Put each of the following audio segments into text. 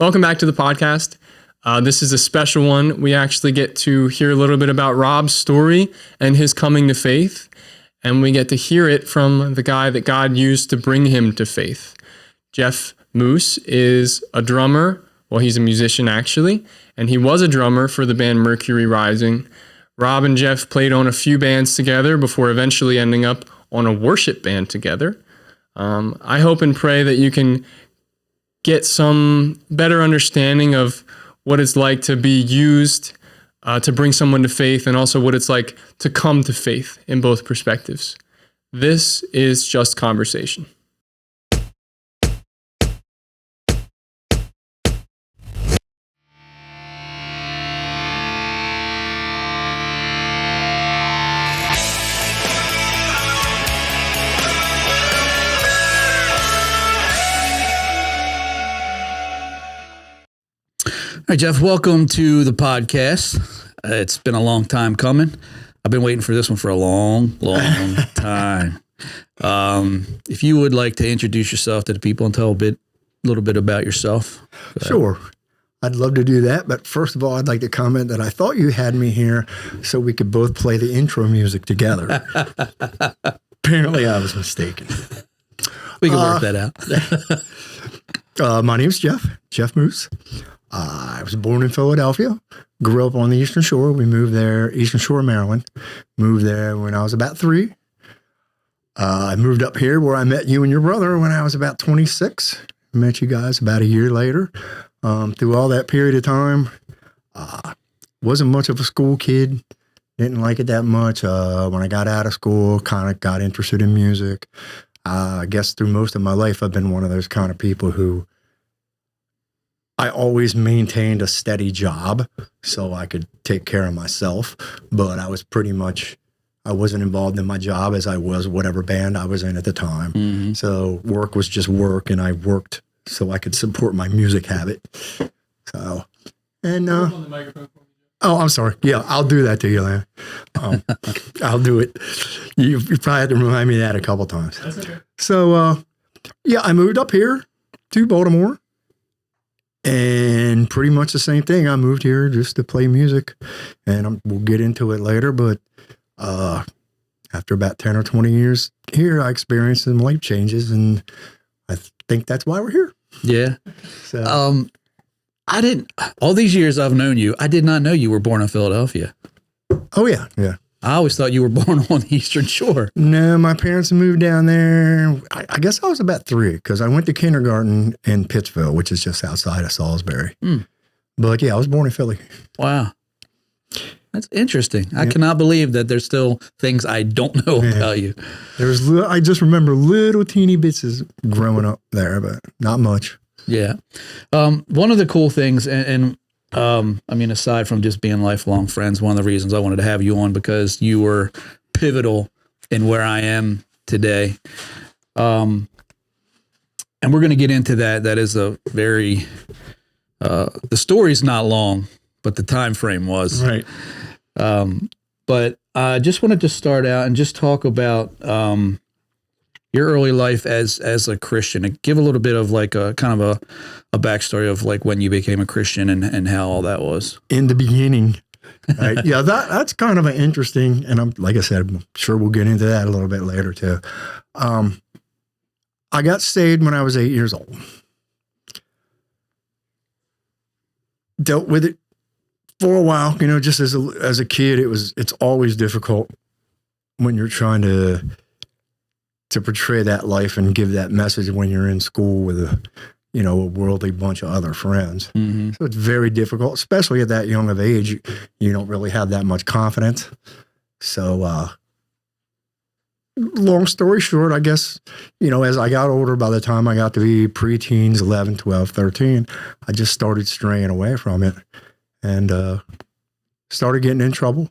Welcome back to the podcast. This is a special one. We actually get to hear a little bit about Rob's story and his coming to faith. And we get to hear it from the guy that God used to bring him to faith. Jeff Moos is a drummer. Well, he's a musician, actually. And he was a drummer for the band Mercury Rising. Rob and Jeff played on a few bands together before eventually ending up on a worship band together. I hope and pray that you can get some better understanding of what it's like to be used to bring someone to faith, and also what it's like to come to faith in both perspectives. This is Just Conversation. All right, Jeff, welcome to the podcast. It's been a long time coming. I've been waiting for this one for a long time. If you would like to introduce yourself to the people and tell a little bit about yourself. Sure. I'd love to do that. But first of all, I'd like to comment that I thought you had me here so we could both play the intro music together. Apparently, I was mistaken. We can work that out. My name's Jeff Moos. I was born in Philadelphia, grew up on the Eastern Shore. We moved there, Eastern Shore, Maryland. Moved there when I was about 3. I moved up here where I met you and your brother when I was about 26. Met you guys about a year later. Through all that period of time, wasn't much of a school kid. Didn't like it that much. When I got out of school, kind of got interested in music. I guess through most of my life, I've been one of those kind of people who I always maintained a steady job so I could take care of myself, but I wasn't involved in my job as I was whatever band I was in at the time. Mm-hmm. So work was just work, and I worked so I could support my music habit. So, and, on the microphone for me. Oh, I'm sorry. Yeah, I'll do that to you, Lan. I'll do it. You probably had to remind me of that a couple times. That's okay. So, I moved up here to Baltimore. And pretty much the same thing. I moved here just to play music, and we'll get into it later. But after about 10 or 20 years here, I experienced some life changes, and I think that's why we're here. Yeah. So, all these years I've known you, I did not know you were born in Philadelphia. Oh, yeah. Yeah. I always thought you were born on the Eastern Shore. No, my parents moved down there. I guess I was about 3 because I went to kindergarten in Pittsville, which is just outside of Salisbury. Mm. But yeah, I was born in Philly. Wow. That's interesting. Yeah. I cannot believe that there's still things I don't know about you. I just remember little teeny bits as growing up there, but not much. Yeah. One of the cool things, aside from just being lifelong friends, one of the reasons I wanted to have you on, because you were pivotal in where I am today. And we're going to get into that. That is a very, the story's not long, but the time frame was. Right. But I just wanted to start out and just talk about your early life as a Christian, and give a little bit of like a kind of a backstory of like when you became a Christian and how all that was. In the beginning. Right. Yeah, that's kind of an interesting, and like I said, I'm sure we'll get into that a little bit later too. I got saved when I was 8 years old. Dealt with it for a while, just as a kid. It's always difficult when you're trying to portray that life and give that message when you're in school with a worldly bunch of other friends. Mm-hmm. So it's very difficult, especially at that young of age. You don't really have that much confidence. So, long story short, I guess, as I got older, by the time I got to be preteens, 11, 12, 13, I just started straying away from it and started getting in trouble.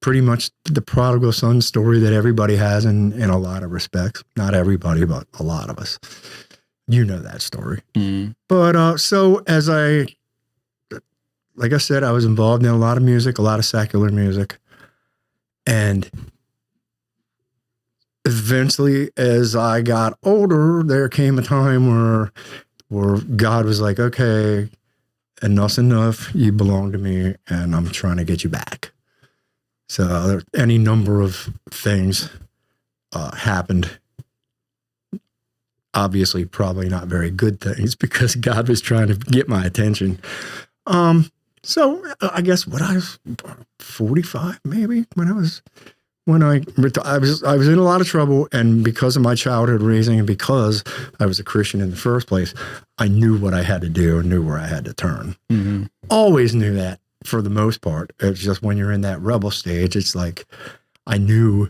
Pretty much the prodigal son story that everybody has in a lot of respects. Not everybody, but a lot of us. You know that story. Mm. But so like I said, I was involved in a lot of music, a lot of secular music. And eventually, as I got older, there came a time where God was like, okay, enough's enough. You belong to me, and I'm trying to get you back. So any number of things happened. Obviously, probably not very good things because God was trying to get my attention. So I guess what I was 45 maybe when I was in a lot of trouble, and because of my childhood raising and because I was a Christian in the first place, I knew what I had to do and knew where I had to turn. Mm-hmm. Always knew that for the most part. It's just when you're in that rebel stage, it's like I knew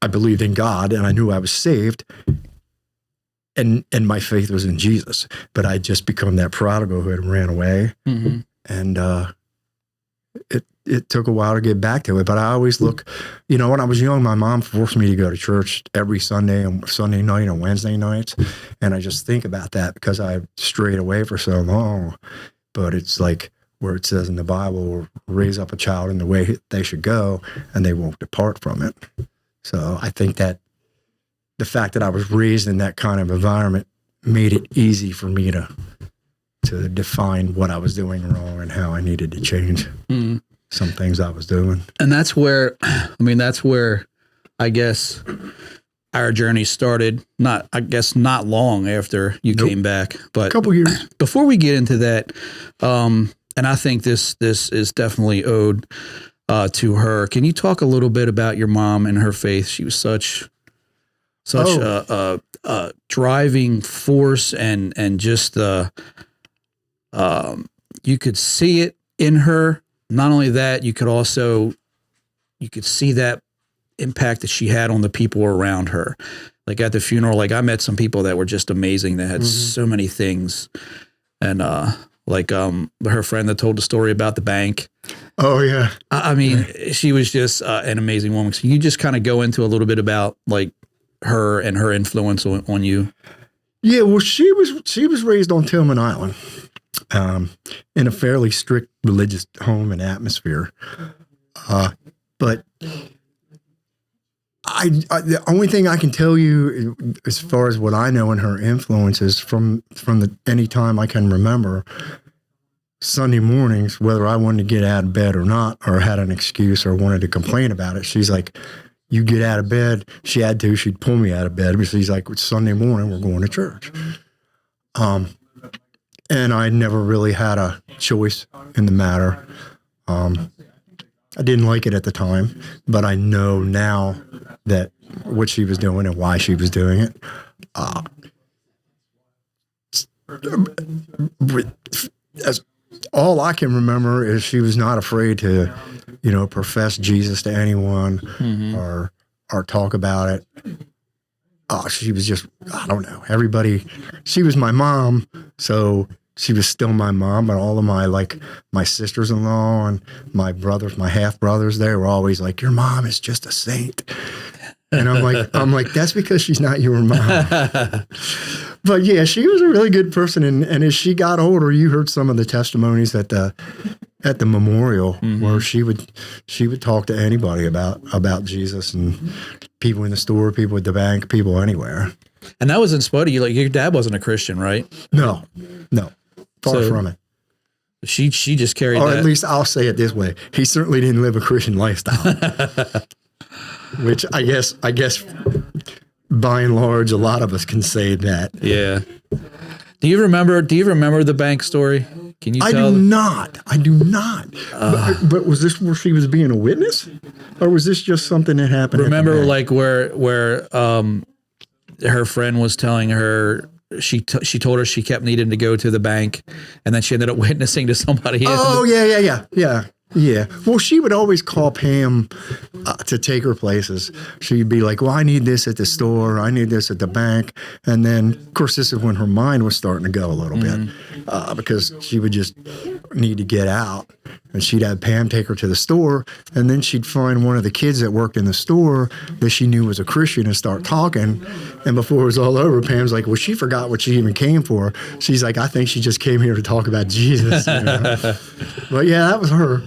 I believed in God and I knew I was saved. And my faith was in Jesus, but I'd just become that prodigal who had ran away. Mm-hmm. And it took a while to get back to it. But I always look, when I was young, my mom forced me to go to church every Sunday night and Wednesday nights. And I just think about that because I strayed away for so long. But it's like where it says in the Bible, raise up a child in the way they should go, and they won't depart from it. So I think that the fact that I was raised in that kind of environment made it easy for me to define what I was doing wrong and how I needed to change some things I was doing. And that's where I guess our journey started. Not long after you came back, but a couple years. Before we get into that, and I think this is definitely owed to her. Can you talk a little bit about your mom and her faith? She was such a driving force, and just you could see it in her. Not only that, you could see that impact that she had on the people around her. Like at the funeral, like I met some people that were just amazing, that had so many things. And her friend that told the story about the bank. Oh yeah. I mean, she was just an amazing woman. So you just kind of go into a little bit about like her and her influence on you. Yeah, well, she was raised on Tillman Island, in a fairly strict religious home and atmosphere. But the only thing I can tell you, as far as what I know in her influences from any time I can remember, Sunday mornings, whether I wanted to get out of bed or not, or had an excuse or wanted to complain about it, she's like, you get out of bed. She had to. She'd pull me out of bed. But she's like, it's Sunday morning. We're going to church. And I never really had a choice in the matter. I didn't like it at the time, but I know now that what she was doing and why she was doing it. As all I can remember is she was not afraid to, profess Jesus to anyone or talk about it. She was just, I don't know, she was my mom, so she was still my mom, but all of my sisters-in-law and my brothers, my half-brothers, they were always like, your mom is just a saint. And I'm like, that's because she's not your mom. But yeah, she was a really good person. And as she got older, you heard some of the testimonies at the memorial where she would talk to anybody about Jesus, and people in the store, people at the bank, people anywhere. And that was in spite of you. Like your dad wasn't a Christian, right? No, far from it. She just carried or that. At least I'll say it this way. He certainly didn't live a Christian lifestyle. Which I guess by and large, a lot of us can say that. Yeah. Do you remember the bank story? Can you tell? I do not. But was this where she was being a witness? Or was this just something that happened? Remember like where her friend was telling her, she told her she kept needing to go to the bank, and then she ended up witnessing to somebody. Oh, yeah. Well, she would always call Pam to take her places. She'd be like, well, I need this at the store. I need this at the bank. And then, of course, this is when her mind was starting to go a little bit because she would just need to get out. And she'd have Pam take her to the store. And then she'd find one of the kids that worked in the store that she knew was a Christian and start talking. And before it was all over, Pam's like, well, she forgot what she even came for. She's like, I think she just came here to talk about Jesus. But yeah, that was her.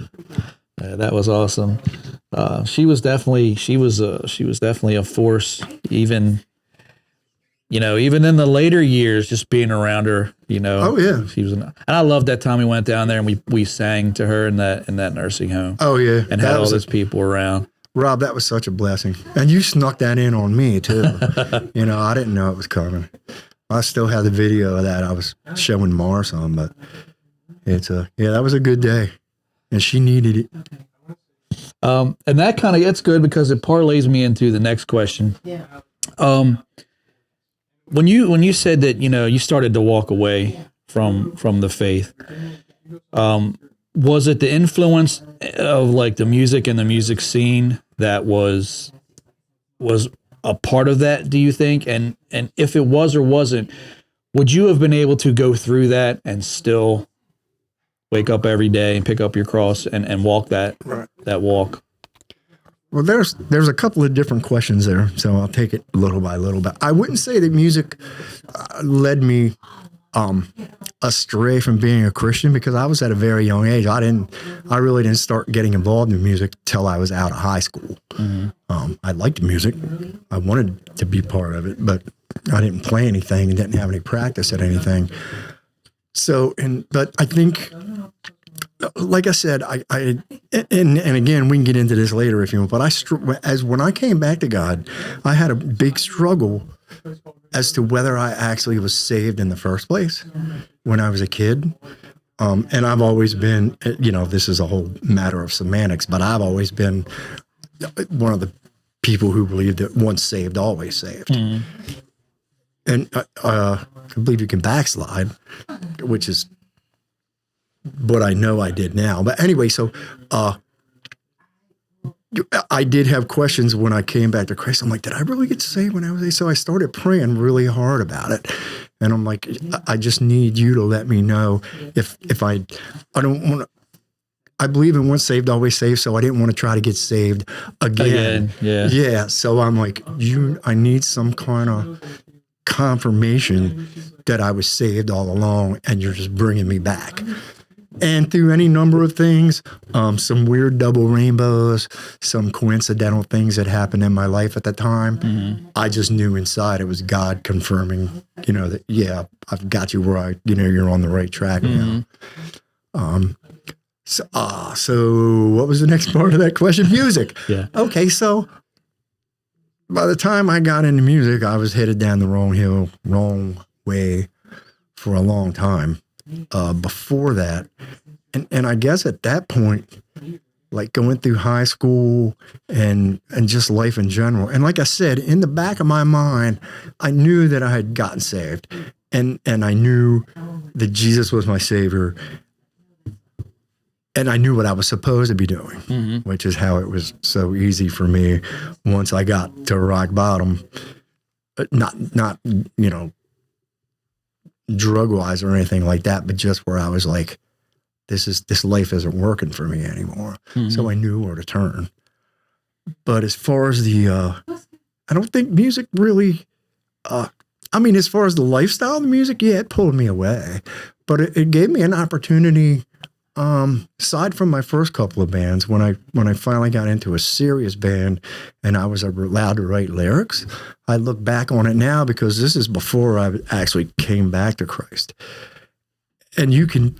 Yeah, that was awesome. She was definitely a force, even even in the later years, just being around her, Oh, yeah. she was, and I loved that time we went down there and we sang to her in that nursing home. Oh, yeah. And had all those people around. Rob, that was such a blessing. And you snuck that in on me, too. I didn't know it was coming. I still have the video of that. I was showing Mars on, but that was a good day. And she needed it. And that kind of, it's good because it parlays me into the next question. Yeah. When you said that, you started to walk away from the faith, was it the influence of like the music and the music scene that was a part of that, do you think? And if it was or wasn't, would you have been able to go through that and still wake up every day and pick up your cross and walk that walk? Well, there's a couple of different questions there, so I'll take it little by little. But I wouldn't say that music led me astray from being a Christian, because I was at a very young age. I really didn't start getting involved in music till I was out of high school. Mm-hmm. I liked music. I wanted to be part of it, but I didn't play anything and didn't have any practice at anything. So, but I think, like I said, and again, we can get into this later if you want, but when I came back to God, I had a big struggle as to whether I actually was saved in the first place when I was a kid. And I've always been, this is a whole matter of semantics, but I've always been one of the people who believed that once saved, always saved. Mm-hmm. And I believe you can backslide, which is what I know I did now. But anyway, so I did have questions when I came back to Christ. I'm like, did I really get saved when I was there? So I started praying really hard about it. And I'm like, I just need you to let me know if I don't want to. I believe in once saved, always saved. So I didn't want to try to get saved again. Yeah. So I'm like, I need some kind of confirmation that I was saved all along, and you're just bringing me back. And through any number of things, some weird double rainbows, some coincidental things that happened in my life at the time, mm-hmm. I just knew inside it was God confirming, that, yeah, I've got you where you're on the right track now. Mm-hmm. So what was the next part of that question? Music. Yeah. Okay, so by the time I got into music, I was headed down the wrong way for a long time. Before that, and I guess at that point, like going through high school and just life in general, and like I said, in the back of my mind, I knew that I had gotten saved, and I knew that Jesus was my Savior, and I knew what I was supposed to be doing, mm-hmm. which is how it was so easy for me once I got to rock bottom. Not drug-wise or anything like that, but just where I was like, this life isn't working for me anymore. Mm-hmm. So I knew where to turn. But as far as I don't think music really, as far as the lifestyle of the music, yeah, it pulled me away. But it gave me an opportunity, aside from my first couple of bands, when I finally got into a serious band and I was allowed to write lyrics, I look back on it now, because this is before I actually came back to Christ. And you can,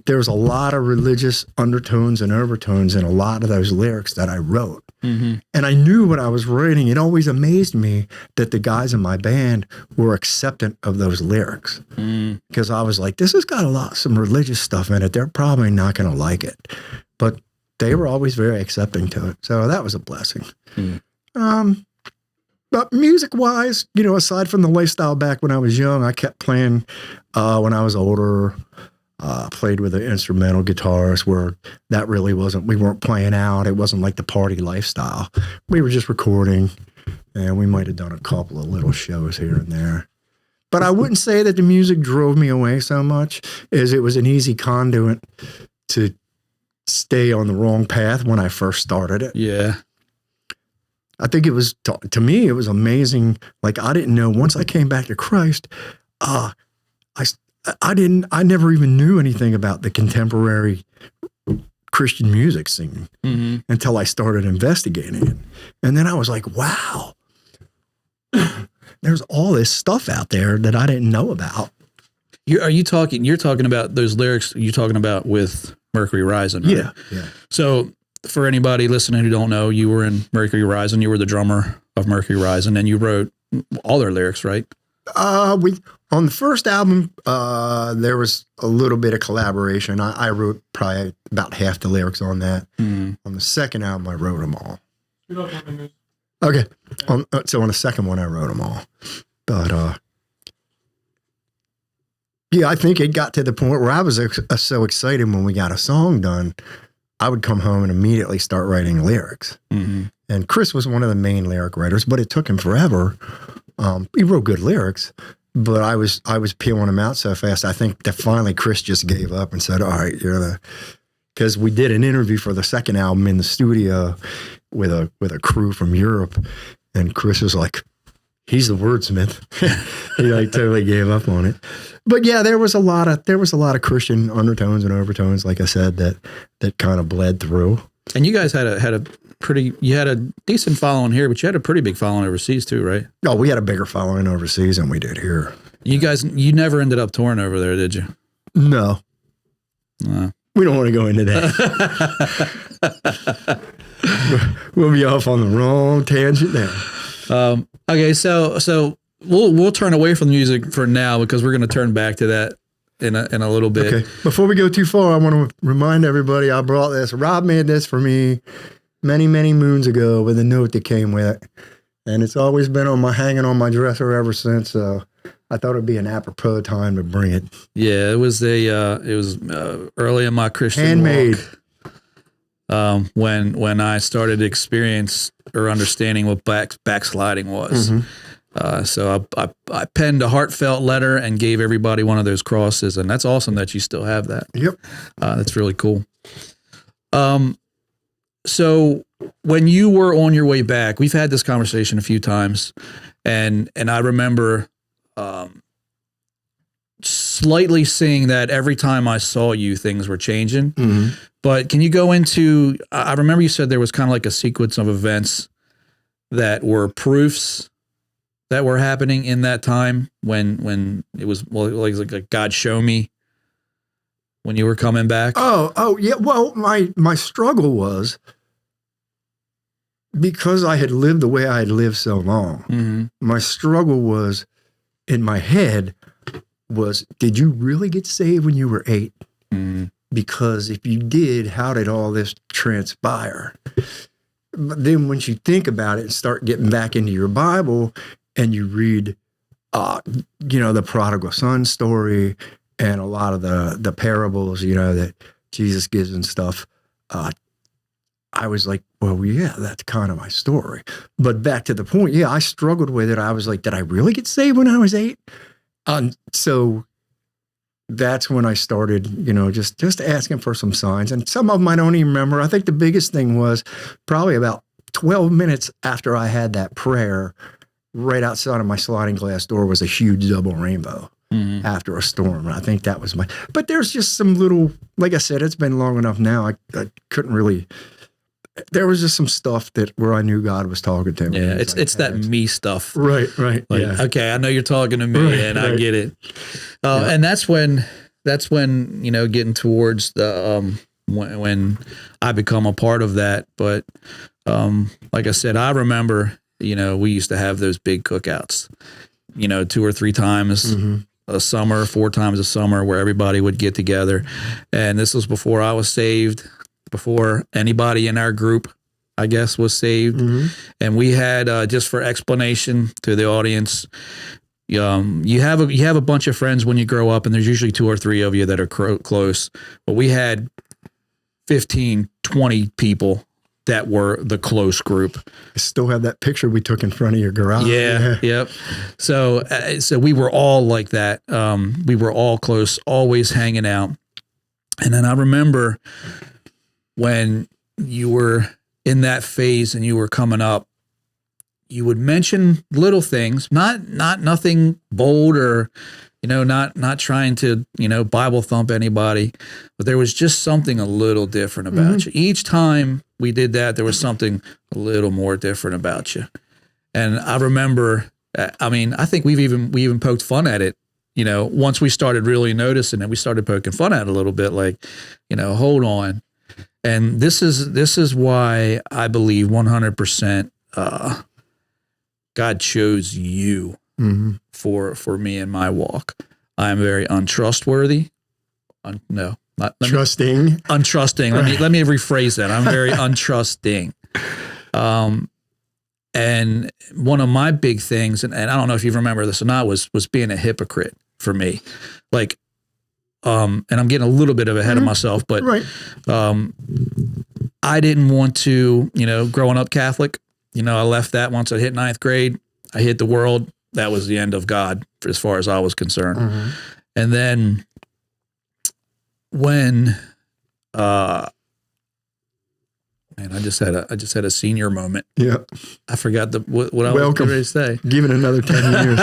there's a lot of religious undertones and overtones in a lot of those lyrics that I wrote. Mm-hmm. And I knew what I was writing. It always amazed me that the guys in my band were acceptant of those lyrics. Because I was like, this has got some religious stuff in it. They're probably not going to like it. But they were always very accepting to it. So that was a blessing. But music-wise, aside from the lifestyle back when I was young, I kept playing when I was older. Played with an instrumental guitarist, where that really we weren't playing out. It wasn't like the party lifestyle. We were just recording, and we might have done a couple of little shows here and there. But I wouldn't say that the music drove me away so much, as it was an easy conduit to stay on the wrong path when I first started it. Yeah. I think it was, to me, it was amazing. Like, I didn't know, once I came back to Christ, I never even knew anything about the contemporary Christian music scene until I started investigating it. And then I was like, wow, there's all this stuff out there that I didn't know about. You're talking about those lyrics you're talking about with Mercury Rising, right? Yeah. So for anybody listening who don't know, you were in Mercury Rising. You were the drummer of Mercury Rising, and you wrote all their lyrics, right? We on the first album, there was a little bit of collaboration. I wrote probably about half the lyrics on that. On the second album, I wrote them all. Okay. So on the second one, I wrote them all. But yeah, I think it got to the point where I was so excited when we got a song done, I would come home and immediately start writing lyrics. And Chris was one of the main lyric writers, but it took him forever. He wrote good lyrics, but I was peeling them out so fast. I think that finally Chris just gave up and said, "All right, because we did an interview for the second album in the studio with a crew from Europe, and Chris was like, he's the wordsmith." He like totally gave up on it. But yeah, there was a lot of Christian undertones and overtones, like I said, that kind of bled through. And you guys had a decent following here, but you had a pretty big following overseas too, right? Oh, we had a bigger following overseas than we did here. You never ended up touring over there, did you? No. We don't want to go into that. We'll be off on the wrong tangent now. Okay, so we'll turn away from the music for now because we're going to turn back to that in a little bit. Okay. Before we go too far, I want to remind everybody I brought this. Rob made this for me many, many moons ago with a note that came with it, and it's always been hanging on my dresser ever since. So I thought it'd be an apropos time to bring it. Yeah, it was early in my Christian handmade walk, when I started to experience or understanding what backsliding was. So I penned a heartfelt letter and gave everybody one of those crosses, and that's awesome that you still have that. Yep. That's really cool. So when you were on your way back, we've had this conversation a few times, and I remember slightly seeing that every time I saw you, things were changing. But can you go into, I remember you said there was kind of like a sequence of events that were proofs that were happening in that time when it was like a God show me when you were coming back. Oh yeah. Well, my struggle was because I had lived the way I had lived so long. My struggle was in my head was, did you really get saved when you were 8? Because if you did, how did all this transpire? But then once you think about it and start getting back into your Bible and you read, the prodigal son story and a lot of the parables, that Jesus gives and stuff, I was like, well, yeah, that's kind of my story. But back to the point, yeah, I struggled with it. I was like, did I really get saved when I was 8? So that's when I started, just asking for some signs. And some of them I don't even remember. I think the biggest thing was probably about 12 minutes after I had that prayer, right outside of my sliding glass door was a huge double rainbow after a storm. And I think that was but there's just some little, like I said, it's been long enough now. I couldn't really, there was just some stuff where I knew God was talking to me. Yeah, it's that me stuff. Right. Like, yeah. okay, I know you're talking to me, and I get it. And that's when getting towards the when I become a part of that. But like I said, I remember we used to have those big cookouts, 2 or 3 times a summer, 4 times a summer, where everybody would get together. And this was before I was saved, before anybody in our group, I guess, was saved. And we had, just for explanation to the audience, you have a bunch of friends when you grow up, and there's usually 2 or 3 of you that are close. But we had 15, 20 people that were the close group. I still have that picture we took in front of your garage. Yeah. Yep. So we were all like that. We were all close, always hanging out. And then I remember when you were in that phase and you were coming up, you would mention little things, not nothing bold or, not trying to, Bible thump anybody, but there was just something a little different about you. Each time we did that, there was something a little more different about you. And I remember I mean, I think we even poked fun at it. You know, once we started really noticing it, we started poking fun at it a little bit, like, you know, hold on. And this is why I believe 100% God chose you for me in my walk. I am very untrustworthy. Trusting. Untrusting. Let me rephrase that. I'm very untrusting. And one of my big things, and I don't know if you remember this or not, was being a hypocrite for me. Like, and I'm getting a little bit of ahead of myself, but Right. I didn't want to, you know, growing up Catholic, you know, I left that once I hit 9th grade. I hit the world. That was the end of God as far as I was concerned. And then when, man, I just had a senior moment. Yeah. I forgot what I was going to say. Give it another 10 years.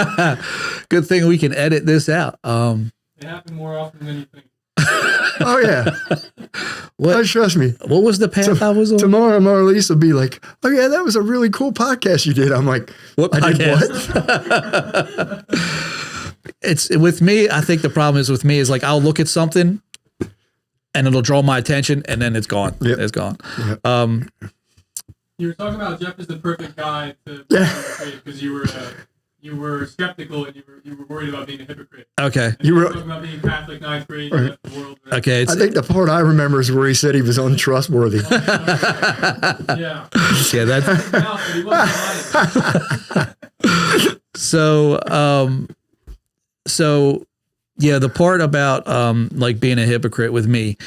Good thing we can edit this out. It happened more often than you think. Oh yeah. What? Oh, trust me. What was the path I was on? Tomorrow, Marlise will be like, "Oh yeah, that was a really cool podcast you did." I'm like, What I podcast? did what? It's with me. I think the problem is with me is like I'll look at something and it'll draw my attention and then it's gone. Yep. It's gone. Yep. You were talking about Jeff is the perfect guy to because you were skeptical and you were worried about being a hypocrite. Okay. And you were talking about being Catholic, 9th grade, you left the world. Okay. I think the part I remember is where he said he was untrustworthy. Yeah. Yeah. That's But he wasn't lying. so yeah, the part about like being a hypocrite with me,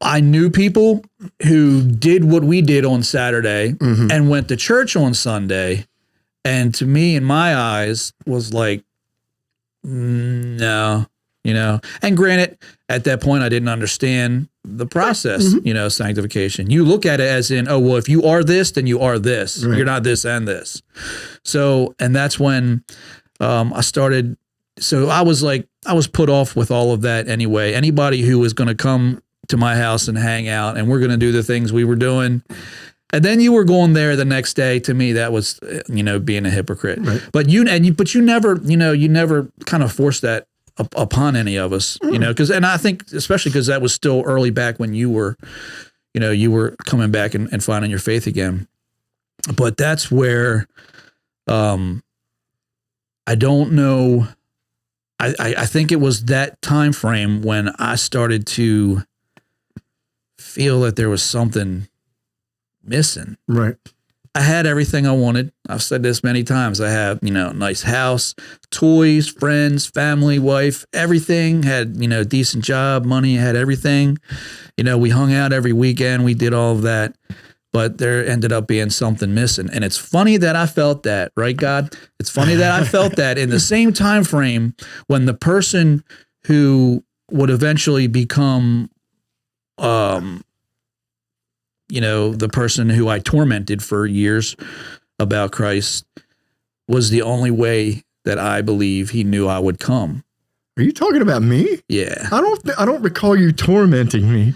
I knew people who did what we did on Saturday and went to church on Sunday, and to me, in my eyes, was like, no, you know. And granted, at that point, I didn't understand the process, you know, sanctification. You look at it as in, oh, well, if you are this, then you are this. Right. You're not this and this. So, and that's when I started. So I was put off with all of that anyway. Anybody who was going to come to my house and hang out and we're going to do the things we were doing. And then you were going there the next day. To me, that was, you know, being a hypocrite. Right. But you never kind of forced that upon any of us, you know, and I think especially because that was still early back when you were coming back and finding your faith again. But that's where, I don't know. I think it was that time frame when I started to feel that there was something missing. Right. I had everything I wanted. I've said this many times. I have, you know, nice house, toys, friends, family, wife, everything. Had, you know, decent job, money, had everything. You know, we hung out every weekend. We did all of that. But there ended up being something missing. And it's funny that I felt that, right, God? It's funny that I felt that in the same time frame when the person who would eventually become, you know, the person who I tormented for years about Christ was the only way that I believe he knew I would come. Are you talking about me? Yeah. I don't recall you tormenting me.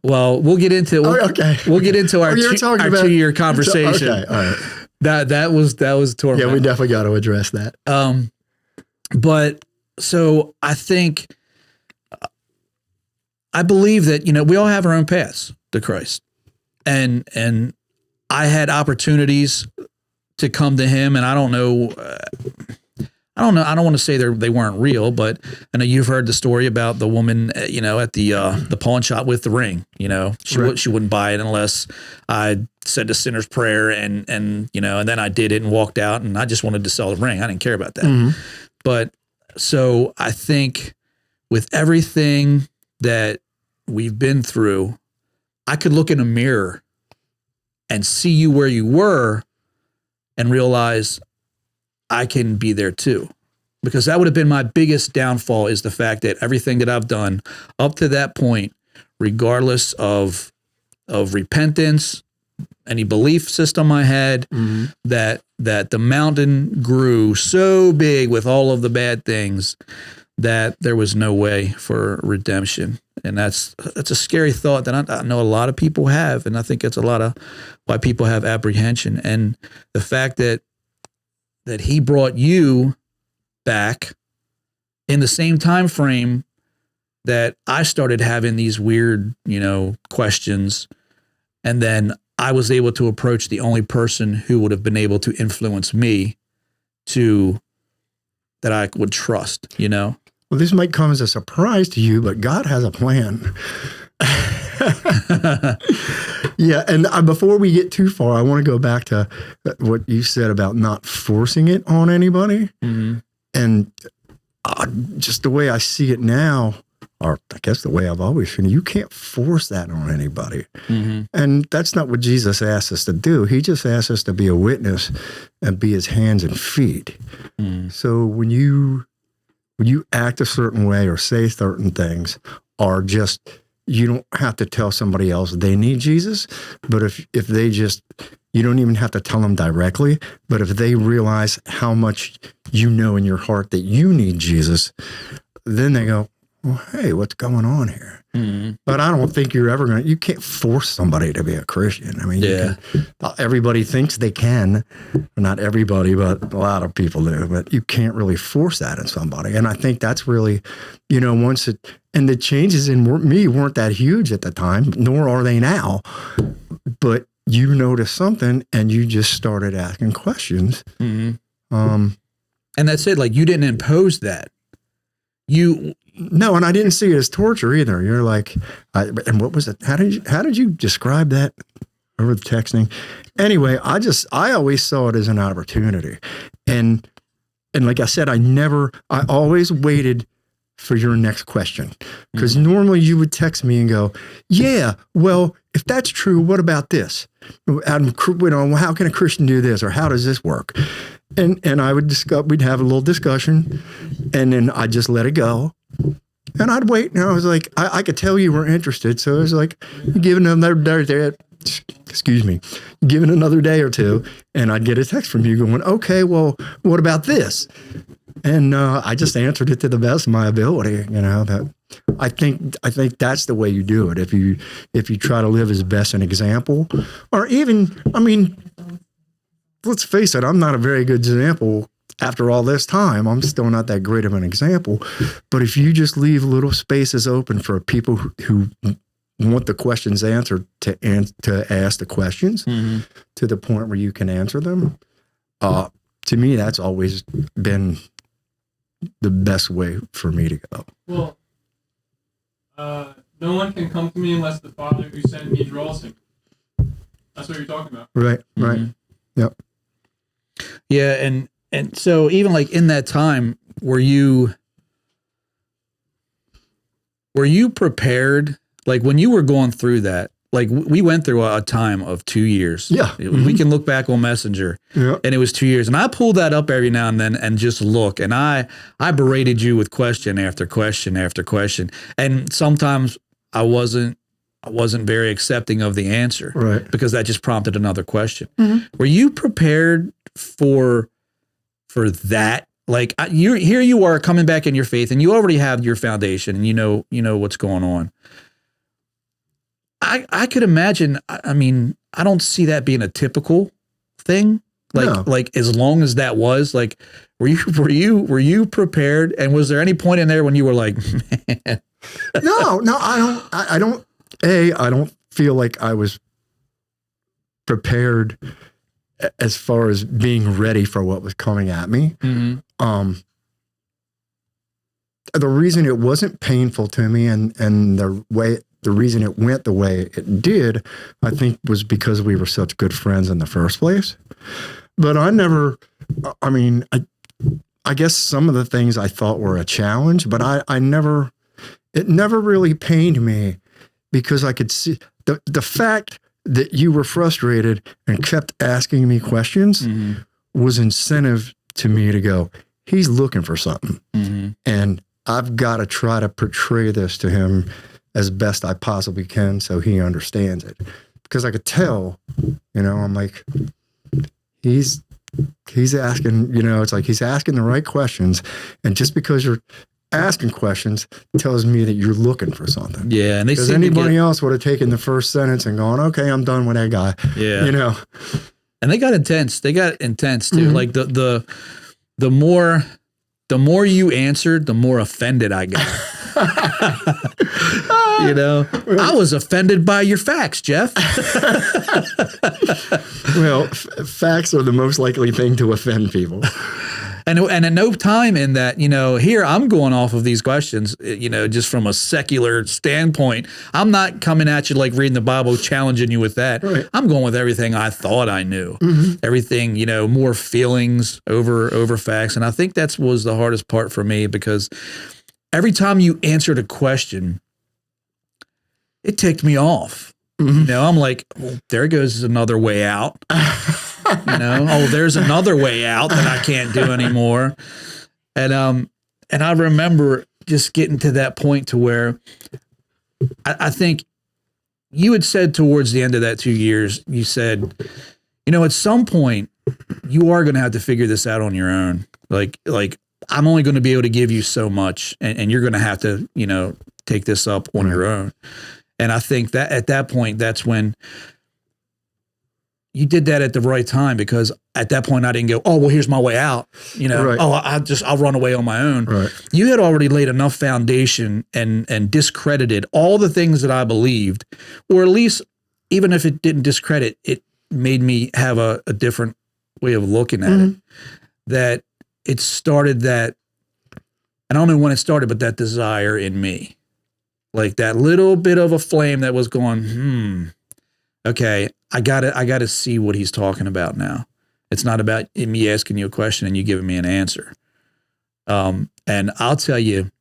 Well, we'll get into okay. We'll get into our, You're talking our about 2-year conversation. Okay, all right. That was torment. Yeah, we definitely got to address that. But so I think I believe that, you know, we all have our own paths to Christ, and I had opportunities to come to him, and I don't know. I don't want to say they weren't real, but I know you've heard the story about the woman, you know, at the pawn shop with the ring. You know, she wouldn't buy it unless I said the sinner's prayer, and you know, and then I did it and walked out, and I just wanted to sell the ring. I didn't care about that. But so I think with everything that we've been through, I could look in a mirror and see you where you were and realize I can be there too. Because that would have been my biggest downfall, is the fact that everything that I've done up to that point, regardless of repentance, any belief system I had, that the mountain grew so big with all of the bad things that there was no way for redemption. And that's a scary thought that I know a lot of people have. And I think it's a lot of why people have apprehension. And the fact that that he brought you back in the same time frame that I started having these weird, questions. And then I was able to approach the only person who would have been able to influence me that I would trust, Well, this might come as a surprise to you, but God has a plan. Yeah. And before we get too far, I want to go back to what you said about not forcing it on anybody. Mm-hmm. And just the way I see it now, or I guess the way I've always seen it, you can't force that on anybody. Mm-hmm. And that's not what Jesus asked us to do. He just asked us to be a witness and be his hands and feet. Mm-hmm. So when you act a certain way or say certain things, or just, you don't have to tell somebody else they need Jesus, but if they just, you don't even have to tell them directly, but if they realize how much you know in your heart that you need Jesus, then they go, well, hey, what's going on here? Mm-hmm. But I don't think you can't force somebody to be a Christian. I mean, everybody thinks they can. Not everybody, but a lot of people do. But you can't really force that in somebody. And I think that's really, and the changes in me weren't that huge at the time, nor are they now. But you noticed something and you just started asking questions. Mm-hmm. And that's it. Like, you didn't impose that. No, and I didn't see it as torture either. You're like, and what was it? How did you describe that over the texting? Anyway, I always saw it as an opportunity. And like I said, I always waited for your next question. Because normally you would text me and go, yeah, well, if that's true, what about this? How can a Christian do this? Or how does this work? And we'd have a little discussion, and then I'd just let it go. And I'd wait, and I was like, I could tell you were interested. So it was like, give it another day or two, and I'd get a text from you going, okay, well, what about this? And I just answered it to the best of my ability. That I think that's the way you do it. If you try to live as best an example, or even, let's face it, I'm not a very good example. After all this time, I'm still not that great of an example. But if you just leave little spaces open for people who want the questions answered to ask the questions to the point where you can answer them, to me, that's always been the best way for me to go. Well, no one can come to me unless the Father who sent me draws him. That's what you're talking about. Right. Yep. Yeah, and so even like in that time, were you prepared? Like when you were going through that, like we went through a time of 2 years. Yeah. We can look back on Messenger, and it was 2 years. And I pull that up every now and then and just look. And I berated you with question after question after question. And sometimes I wasn't very accepting of the answer, right? Because that just prompted another question. Mm-hmm. Were you prepared for that? Like here you are coming back in your faith, and you already have your foundation, and you know what's going on. I could imagine. I mean, I don't see that being a typical thing. Like as long as that was like, were you prepared? And was there any point in there when you were like, man? No, I don't feel like I was prepared as far as being ready for what was coming at me. Mm-hmm. The reason it wasn't painful to me and the reason it went the way it did, I think, was because we were such good friends in the first place. But I guess some of the things I thought were a challenge, but it never really pained me because I could see the fact that you were frustrated and kept asking me questions was incentive to me to go, he's looking for something. Mm-hmm. And I've got to try to portray this to him as best I possibly can so he understands it. Because I could tell, I'm like, he's asking, it's like he's asking the right questions. And just because you're asking questions tells me that you're looking for something. Yeah. And because anybody else would have taken the first sentence and gone, okay, I'm done with that guy. Yeah. And they got intense. They got intense too. Like the more you answered, the more offended I got. You know, I was offended by your facts, Jeff. Well, facts are the most likely thing to offend people. And at no time in that, you know, here I'm going off of these questions, you know, just from a secular standpoint. I'm not coming at you like reading the Bible, challenging you with that. Right. I'm going with everything I thought I knew. Everything, you know, more feelings over facts. And I think that was the hardest part for me, because every time you answered a question, it ticked me off. You know, I'm like, well, there goes another way out. You know, oh, there's another way out that I can't do anymore. And I remember just getting to that point to where I think you had said towards the end of that 2 years, you said, you know, at some point you are going to have to figure this out on your own. Like I'm only going to be able to give you so much, and you're going to have to, you know, take this up on your own. And I think that at that point, that's when you did that at the right time, because at that point I didn't go, oh, well, here's my way out. You know, Right. oh, I'll run away on my own. Right. You had already laid enough foundation and discredited all the things that I believed, or at least even if it didn't discredit, it made me have a different way of looking at it. That it started that, I don't know when it started, but that desire in me, like that little bit of a flame that was going, okay, I gotta see what he's talking about now. It's not about me asking you a question and you giving me an answer. And I'll tell you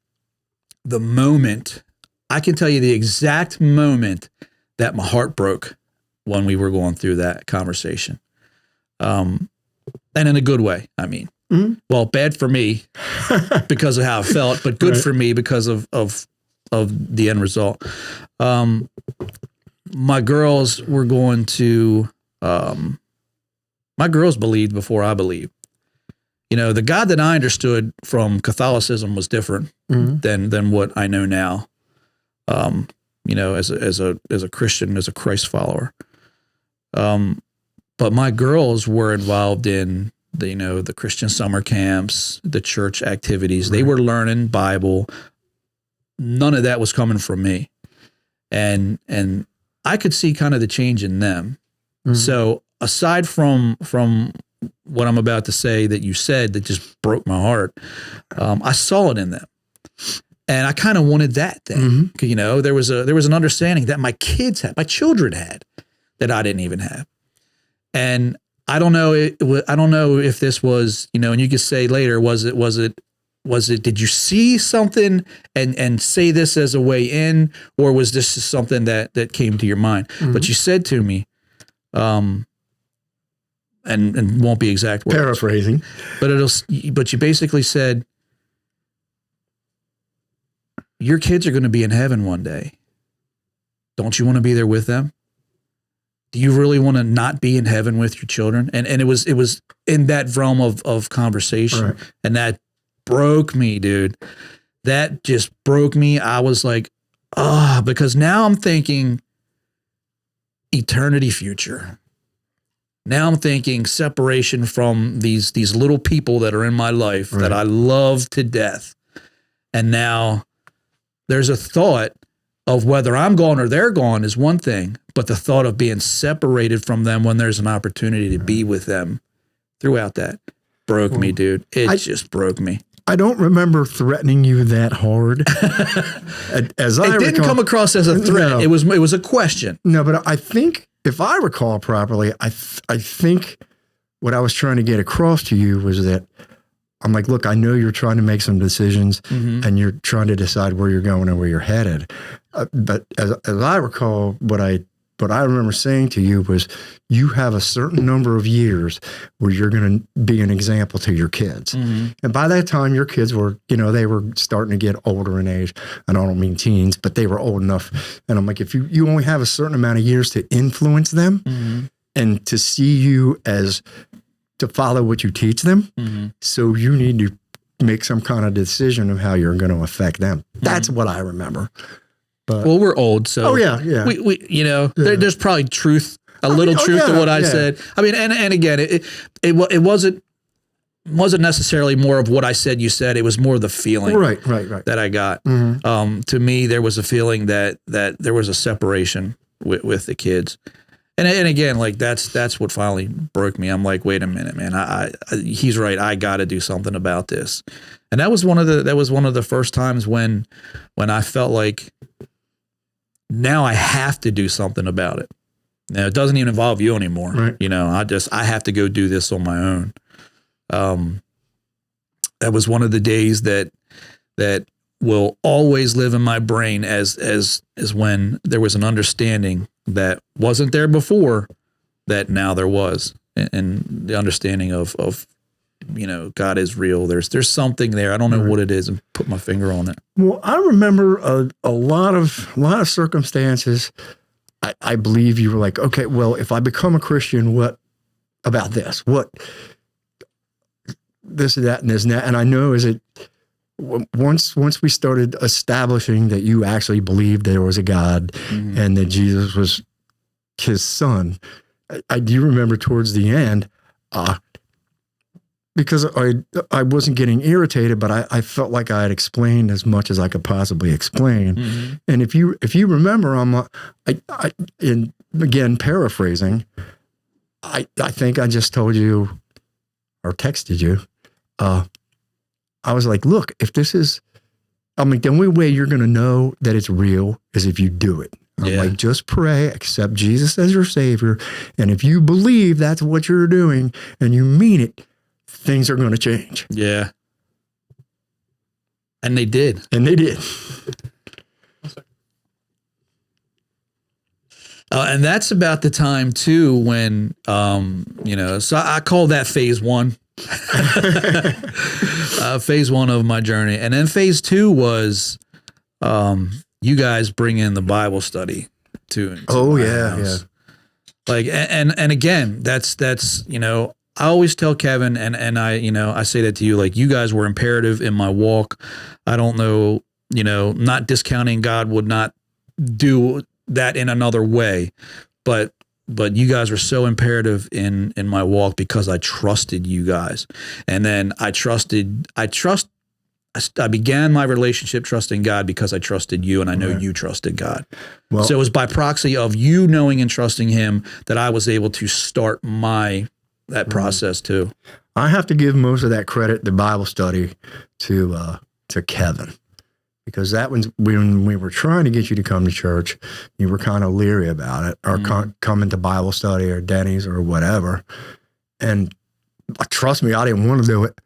the moment, I can tell you the exact moment that my heart broke when we were going through that conversation. And in a good way, I mean. Well, bad for me because of how I felt, but good for me because of the end result. My girls were going to, my girls believed before I believed. You know, the God that I understood from Catholicism was different than what I know now. You know, as a Christian, as a Christ follower. But my girls were involved in the Christian summer camps, the church activities. They were learning Bible. None of that was coming from me. And I could see kind of the change in them. So aside from what I'm about to say that you said that just broke my heart, I saw it in them. And I kind of wanted that thing. You know, there was an understanding that my children had that I didn't even have. And I don't know if this was, you know, and you could say later, was it, did you see something and say this as a way in, or was this just something that came to your mind? But you said to me, and won't be exact words. Paraphrasing. But you basically said, your kids are going to be in heaven one day. Don't you want to be there with them? Do you really want to not be in heaven with your children? And it was in that realm of conversation. Right. And that broke me, dude. That just broke me. I was like, because now I'm thinking eternity future. Now I'm thinking separation from these little people that are in my life that I love to death. And now there's a thought of whether I'm gone or they're gone is one thing, but the thought of being separated from them when there's an opportunity to be with them throughout that broke me, dude. It just broke me. I don't remember threatening you that hard. It didn't come across as a threat. No. It was a question. No, but I think if I recall properly, I think what I was trying to get across to you was that I'm like, look, I know you're trying to make some decisions and you're trying to decide where you're going and where you're headed. But as I recall, what I remember saying to you was, you have a certain number of years where you're going to be an example to your kids. And by that time, your kids were, you know, they were starting to get older in age. And I don't mean teens, but they were old enough. And I'm like, if you only have a certain amount of years to influence them and to see you as to follow what you teach them. So you need to make some kind of decision of how you're going to affect them. That's what I remember. But, well, we're old, so yeah. We you know, there's probably truth a little truth to what I yeah. said. I mean, and again, it wasn't necessarily more of what I said you said. It was more the feeling Right. that I got. To me, there was a feeling that there was a separation with the kids. And again, like that's what finally broke me. I'm like, wait a minute, man. I he's right. I got to do something about this. And that was one of the first times when I felt like now I have to do something about it. Now it doesn't even involve you anymore. Right. You know, I have to go do this on my own. That was one of the days that will always live in my brain as when there was an understanding that wasn't there before, that now there was, and the understanding of you know, God is real. There's something there. I don't know what it is, and put my finger on it. Well, I remember a lot of circumstances. I believe you were like, okay, well, if I become a Christian, what about this? What this and that and this and that? And I know once we started establishing that you actually believed there was a God and that Jesus was his son, I do remember towards the end, because I wasn't getting irritated, but I felt like I had explained as much as I could possibly explain. And if you remember, and again paraphrasing, I think I just told you or texted you. I was like, look, if this is, I'm like, the only way you're going to know that it's real is if you do it. I'm like, just pray, accept Jesus as your Savior. And if you believe that's what you're doing and you mean it, things are going to change. Yeah. And they did. And they did. And that's about the time too when, you know, so I call that phase one. Phase one of my journey. And then phase two was you guys bring in the Bible study to my house. Like, and again, that's, you know, I always tell Kevin and I, you know, I say that to you, like, you guys were imperative in my walk. I don't know, you know, not discounting God would not do that in another way, but you guys were so imperative in my walk because I trusted you guys. And then I began my relationship trusting God because I trusted you, and I know you trusted God. Well, so it was by proxy of you knowing and trusting him that I was able to start that process too. I have to give most of that credit, the Bible study, to Kevin. Because that was when we were trying to get you to come to church, you were kind of leery about it, or coming to Bible study or Denny's or whatever. And trust me, I didn't want to do it.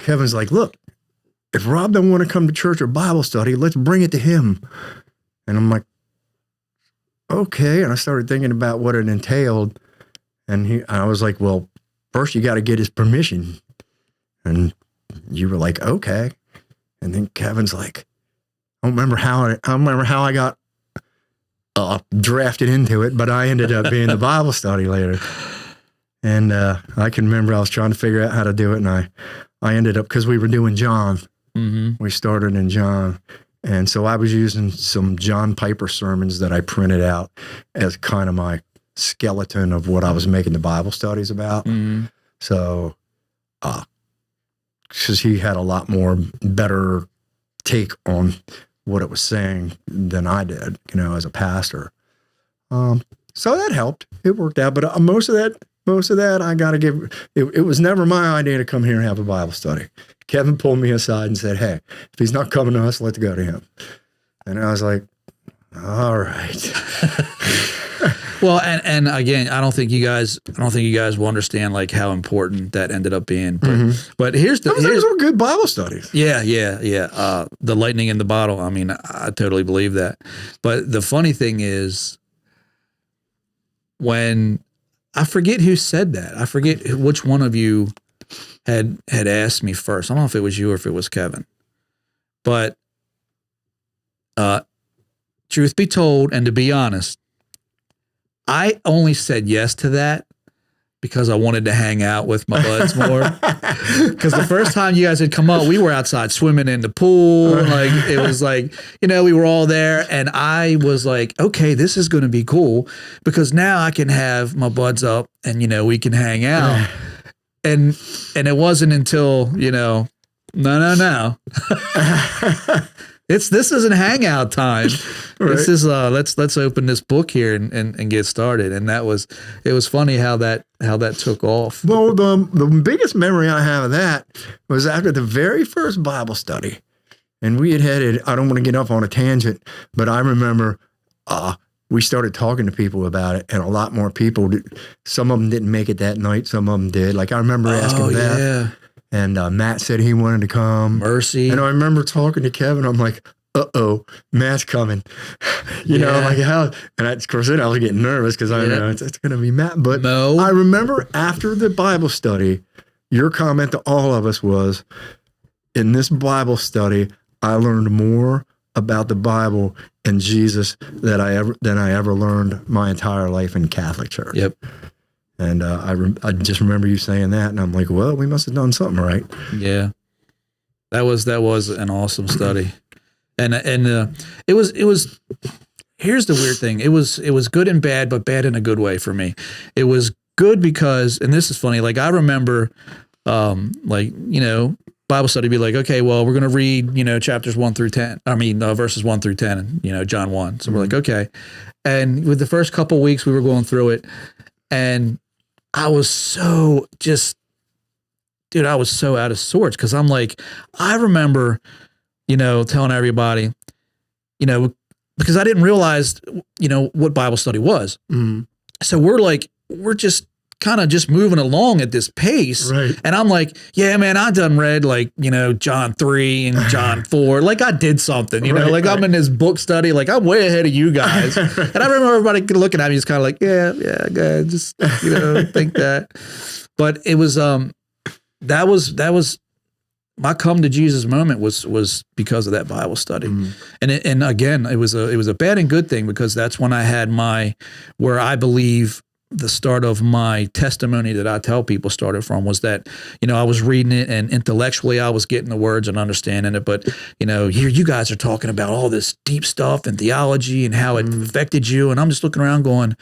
Kevin's like, look, if Rob don't want to come to church or Bible study, let's bring it to him. And I'm like, okay. And I started thinking about what it entailed. And I was like, well, first you got to get his permission. And you were like, okay. And then Kevin's like, I don't remember how I got drafted into it, but I ended up being the Bible study later. And I can remember I was trying to figure out how to do it, and I ended up, because we were doing John. We started in John. And so I was using some John Piper sermons that I printed out as kind of my skeleton of what I was making the Bible studies about. So, because he had a lot more better take on what it was saying than I did, you know, as a pastor. So that helped. It worked out. But most of that, I got to give, it was never my idea to come here and have a Bible study. Kevin pulled me aside and said, hey, if he's not coming to us, let's go to him. And I was like, all right. Well, and again, I don't think you guys will understand like how important that ended up being. But those were good Bible studies. Yeah. The lightning in the bottle. I mean, I totally believe that. But the funny thing is, when I forget who said that, I forget which one of you had asked me first. I don't know if it was you or if it was Kevin. But truth be told, and to be honest, I only said yes to that because I wanted to hang out with my buds more. Because the first time you guys had come up, we were outside swimming in the pool. Like it was like, we were all there, and I was like, okay, this is going to be cool because now I can have my buds up and we can hang out. And it wasn't until no. This isn't hangout time. Right. This is let's open this book here and get started. And it was funny how that took off. Well, the biggest memory I have of that was after the very first Bible study, and we had headed. I don't want to get off on a tangent, but I remember we started talking to people about it, and a lot more people. Some of them didn't make it that night. Some of them did. Like I remember asking Beth. Yeah. And Matt said he wanted to come. Mercy. And I remember talking to Kevin. I'm like, uh-oh, Matt's coming. You know, like how? And of course, then I was getting nervous because I know it's going to be Matt. But no. I remember after the Bible study, your comment to all of us was, in this Bible study, I learned more about the Bible and Jesus than I ever learned my entire life in Catholic church. Yep. And I just remember you saying that, and I'm like, well, we must have done something right. Yeah, that was an awesome study, and it was. Here's the weird thing: it was good and bad, but bad in a good way for me. It was good because, and this is funny. Like I remember, Bible study be like, okay, well, we're going to read, chapters 1 through 10. I mean, verses 1 through 10, John 1. So we're like, okay, and with the first couple weeks, we were going through it, and I was so I was so out of sorts because I'm like, I remember, telling everybody, because I didn't realize, what Bible study was. Mm-hmm. So we're just kind of just moving along at this pace. Right. And I'm like, yeah, man, I done read John 3 and John 4. Like I did something, I'm in this book study, like I'm way ahead of you guys. And I remember everybody looking at me, just kind of like, yeah, good. Just, think that. But it was, that was my come to Jesus moment was because of that Bible study. Mm. And again, it was a bad and good thing because that's when I had where I believe the start of my testimony that I tell people started from was that, I was reading it and intellectually I was getting the words and understanding it. But, here you guys are talking about all this deep stuff and theology and how it affected you. And I'm just looking around going,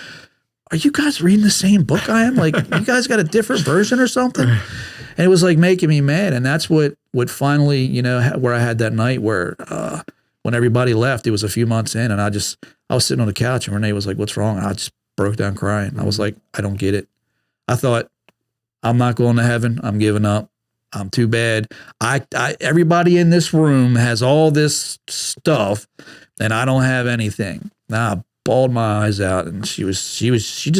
are you guys reading the same book I am? Like you guys got a different version or something? And it was like making me mad. And that's what finally, where I had that night where, when everybody left, it was a few months in and I was sitting on the couch and Renee was like, what's wrong? And I just broke down crying. I was like, I don't get it. I thought, I'm not going to heaven. I'm giving up. I'm too bad. Everybody in this room has all this stuff and I don't have anything. Now I bawled my eyes out and she just, she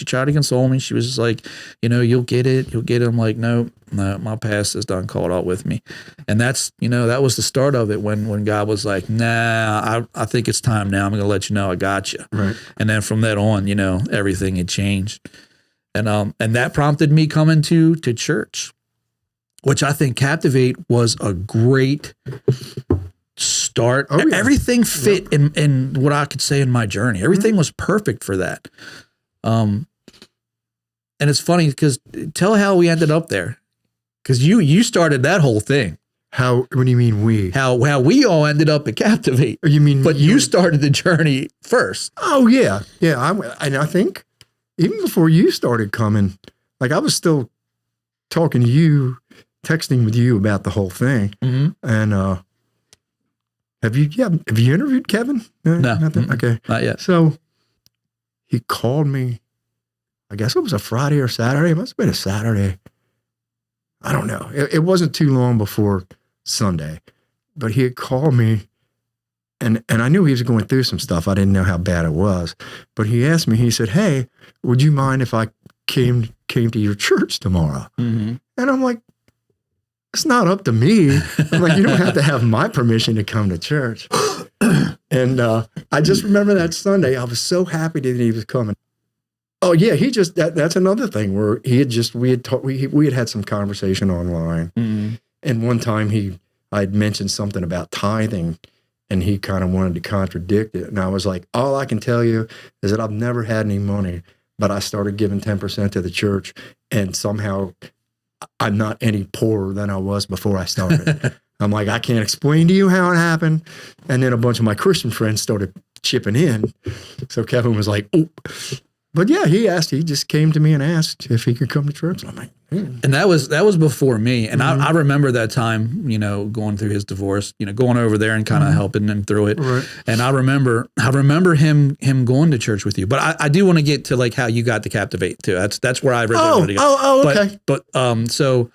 tried to console me. She was just like, you'll get it. You'll get it. I'm like, no, my past is done caught up with me. And that's, that was the start of it when God was like, nah, I think it's time now. I'm going to let you know I got you. Right. And then from that on, everything had changed. And that prompted me coming to church, which I think Captivate was a great start. Oh, yeah. Everything fit in what I could say in my journey. Everything was perfect for that. And it's funny because tell how we ended up there. Because you started that whole thing. How? What do you mean we? How we all ended up at Captivate. You mean? But you started the journey first. Oh yeah. And I think even before you started coming, like I was still talking to you, texting with you about the whole thing. Mm-hmm. And have you interviewed Kevin? No. Nothing? Okay. Not yet. So he called me, I guess it was a Friday or Saturday. It must have been a Saturday. I don't know. It wasn't too long before Sunday, but he had called me and I knew he was going through some stuff. I didn't know how bad it was, but he asked me, he said, hey, would you mind if I came to your church tomorrow? Mm-hmm. And I'm like, it's not up to me. I'm like, you don't have to have my permission to come to church. And I just remember that Sunday, I was so happy that he was coming. Oh yeah, he just that's another thing where we had some conversation online, mm-hmm. and one time I had mentioned something about tithing, and he kind of wanted to contradict it, and I was like, all I can tell you is that I've never had any money, but I started giving 10% to the church, and somehow I'm not any poorer than I was before I started. I'm like, I can't explain to you how it happened. And then a bunch of my Christian friends started chipping in. So Kevin was like, oh. But yeah, he just came to me and asked if he could come to church. And I'm like, And that was before me. And I remember that time, going through his divorce, going over there and kind of helping him through it. Right. And I remember him going to church with you. But I do want to get to like how you got to Captivate too. That's where I originally wanted to go. Okay. But so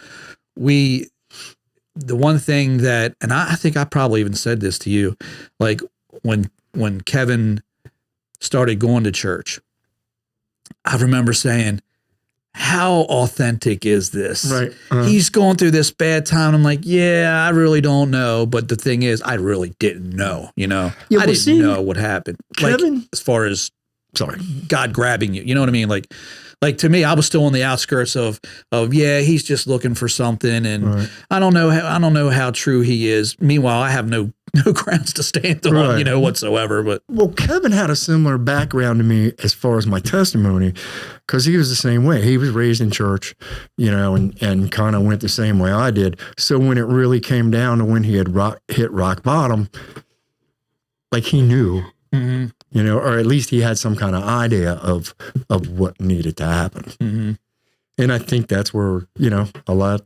the one thing that, and I think I probably even said this to you, like when Kevin started going to church, I remember saying, how authentic is this? Right. He's going through this bad time. I'm like, yeah, I really don't know. But the thing is, I really didn't know, Yeah, I didn't know what happened. Kevin, like as far as sorry, God grabbing you, you know what I mean? Like to me, I was still on the outskirts of yeah, he's just looking for something, and right. I don't know how true he is. Meanwhile, I have no grounds to stand on, Right. whatsoever. But Well, Kevin had a similar background to me as far as my testimony, because he was the same way. He was raised in church, and kind of went the same way I did. So when it really came down to when he had hit rock bottom, like he knew, or at least he had some kind of idea of what needed to happen. Mm-hmm. And I think that's where, a lot,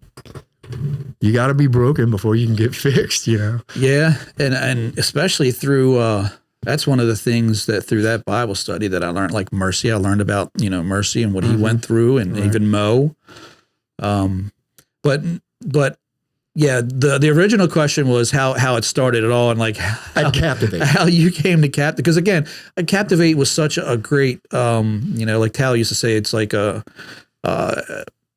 you got to be broken before you can get fixed, Yeah, and especially through that's one of the things that through that Bible study that I learned, like Mercy. I learned about Mercy and what he went through, and even Mo. But yeah, the original question was how it started at all, and like At Captivate. how you came to Captivate. Because again, Captivate was such a great, like Tal used to say, it's like a.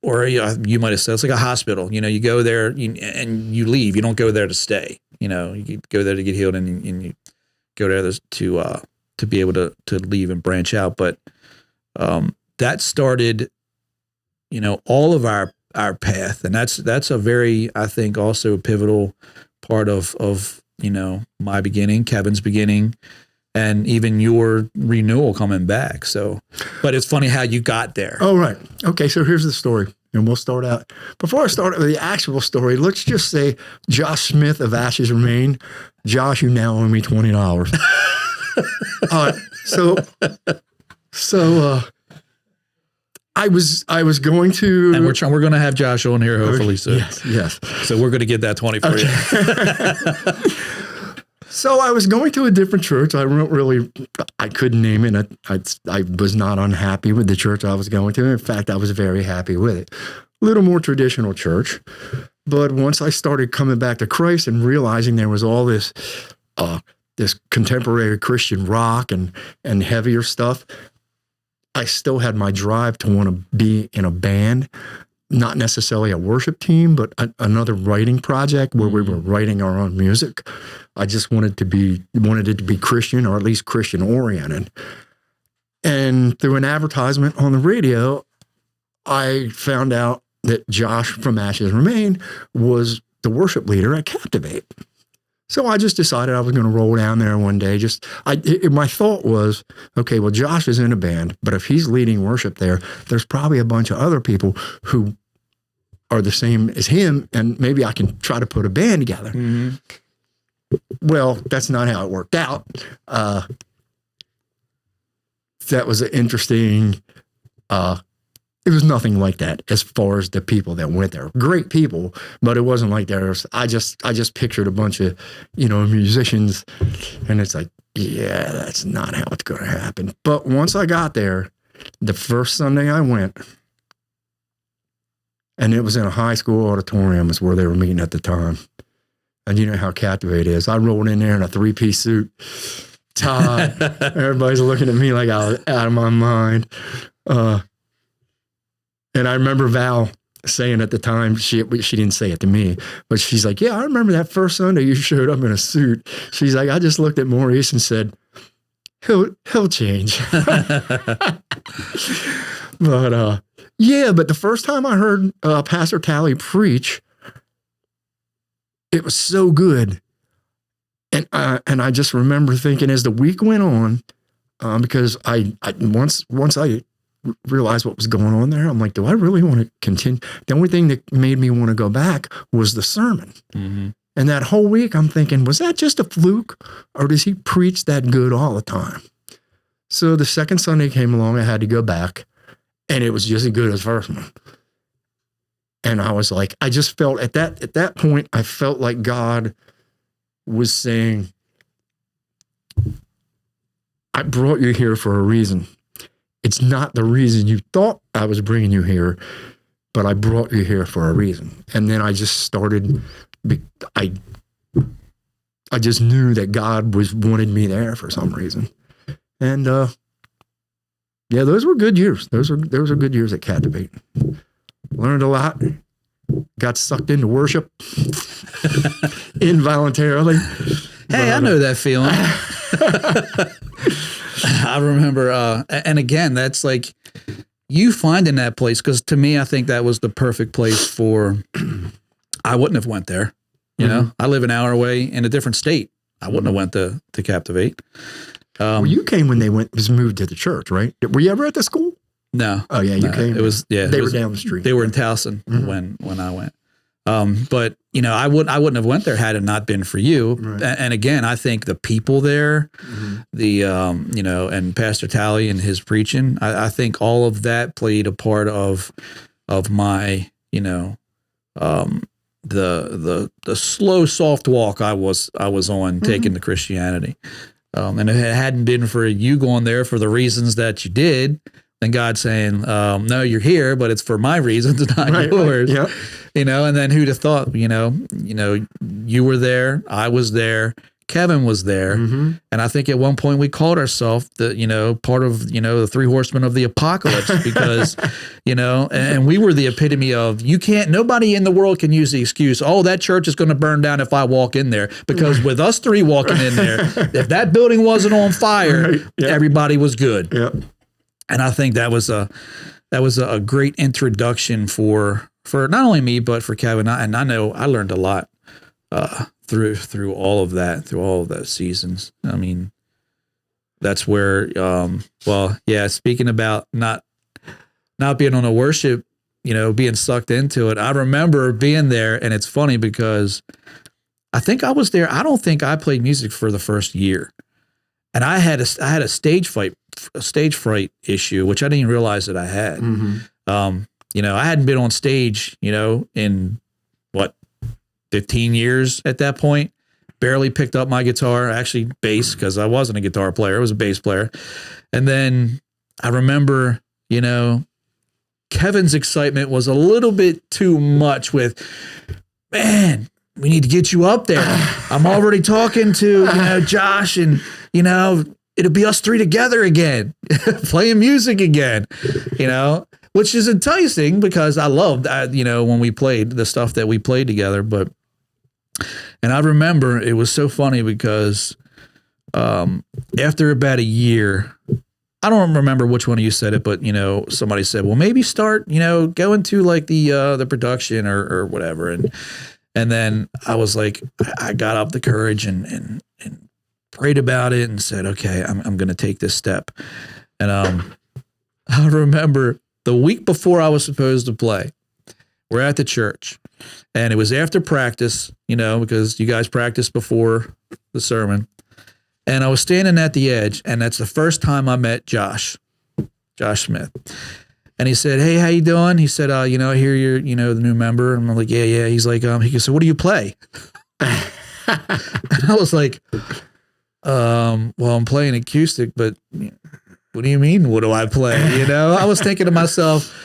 Or you might have said it's like a hospital. You go there and you leave. You don't go there to stay. You go there to get healed, and you go there to be able to leave and branch out. But that started, all of our path, and that's a very, I think, also pivotal part of my beginning, Kevin's beginning, and even your renewal coming back. So, but it's funny how you got there. Oh, right. Okay, so here's the story, and we'll start out. Before I start with the actual story, let's just say Josh Smith of Ashes Remain. Josh, you now owe me $20. So I was going to, And we're going to have Josh on here hopefully soon. Yes. So we're going to get that 20 for you. So I was going to a different church. I couldn't name it. I was not unhappy with the church I was going to. In fact, I was very happy with it. A little more traditional church. But once I started coming back to Christ and realizing there was all this contemporary Christian rock and heavier stuff, I still had my drive to want to be in a band. Not necessarily a worship team, but another writing project where we were writing our own music. I just wanted it to be Christian, or at least Christian oriented. And through an advertisement on the radio, I found out that Josh from Ashes Remain was the worship leader at Captivate. So I just decided I was going to roll down there one day. My thought was, okay, well, Josh is in a band, but if he's leading worship there, there's probably a bunch of other people who are the same as him, and maybe I can try to put a band together. Mm-hmm. Well, that's not how it worked out. That was an interesting, it was nothing like that as far as the people that went there. Great people, but it wasn't like theirs. I just pictured a bunch of, musicians, and it's like, yeah, that's not how it's going to happen. But once I got there, the first Sunday I went, and it was in a high school auditorium is where they were meeting at the time. And you know how Captivate is. I rolled in there in a 3-piece suit, tie. Everybody's looking at me like I was out of my mind. And I remember Val saying at the time, she didn't say it to me, but she's like, yeah, I remember that first Sunday you showed up in a suit. She's like, I just looked at Maurice and said, he'll change. But the first time I heard Pastor Talley preach, it was so good. And I just remember thinking as the week went on, because once I realized what was going on there. I'm like, do I really want to continue? The only thing that made me want to go back was the sermon. Mm-hmm. And that whole week, I'm thinking, was that just a fluke, or does he preach that good all the time? So the second Sunday came along, I had to go back, and it was just as good as the first one. And I was like, I just felt at that point, I felt like God was saying, I brought you here for a reason. It's not the reason you thought I was bringing you here, but I brought you here for a reason. And then I just started, I just knew that God wanted me there for some reason. And yeah, those were good years. Those were good years at Captivate. Learned a lot. Got sucked into worship involuntarily. Hey, I know that feeling. I remember, and again, that's like you finding that place, because to me, I think that was the perfect place for. I wouldn't have went there. You know, I live an hour away in a different state. I wouldn't have went to Captivate. Well, you came when they moved to the church, right? Were you ever at the school? No. Oh yeah, you came. It was They were down the street. They were in Towson when I went. But you know, I wouldn't have went there had it not been for you. Right. And again, I think the people there, the you know, and Pastor Talley and his preaching, I think all of that played a part of my, you know, the slow, soft walk I was on taking to Christianity. And if it hadn't been for you going there for the reasons that you did, then God saying, no, you're here, but it's for my reasons, not yours. Right. Yep. You know, and then who'd have thought, you know, you were there, I was there, Kevin was there. And I think at one point we called ourselves the, you know, part of, you know, the three horsemen of the apocalypse because, you know, and we were the epitome of, nobody in the world can use the excuse, oh, that church is going to burn down if I walk in there. Because with us three walking in there, if that building wasn't on fire, everybody was good. Yep. And I think that was a great introduction for not only me, but for Kevin. And I know I learned a lot through all of that, through all of those seasons. I mean, that's where, well, yeah, speaking about not being on a worship, you know, being sucked into it. I remember being there, and it's funny because I think I was there. I don't think I played music for the first year. And I had a stage fright issue, which I didn't even realize that I had. You know, I hadn't been on stage, you know, in 15 years at that point. Barely picked up my guitar, actually bass, because I wasn't a guitar player. I was a bass player. And then I remember, you know, Kevin's excitement was a little bit too much with, man, we need to get you up there. I'm already talking to, you know, Josh, and, you know, it'll be us three together again, playing music again, you know, which is enticing because I loved, you know, when we played the stuff that we played together. And I remember it was so funny because after about a year, I don't remember which one of you said it, but, you know, somebody said, well, maybe start, you know, go into like the production or whatever. And then I was like, I got up the courage and prayed about it and said, okay, I'm going to take this step. And I remember the week before I was supposed to play, we're at the church, and it was after practice, you know, because you guys practiced before the sermon. And I was standing at the edge, and that's the first time I met Josh Smith. And he said, hey, how you doing? He said, you know, I hear you're, you know, the new member. And I'm like, yeah. He's like, he said, what do you play? And I was like, well, I'm playing acoustic, but what do you mean? What do I play? You know, I was thinking to myself,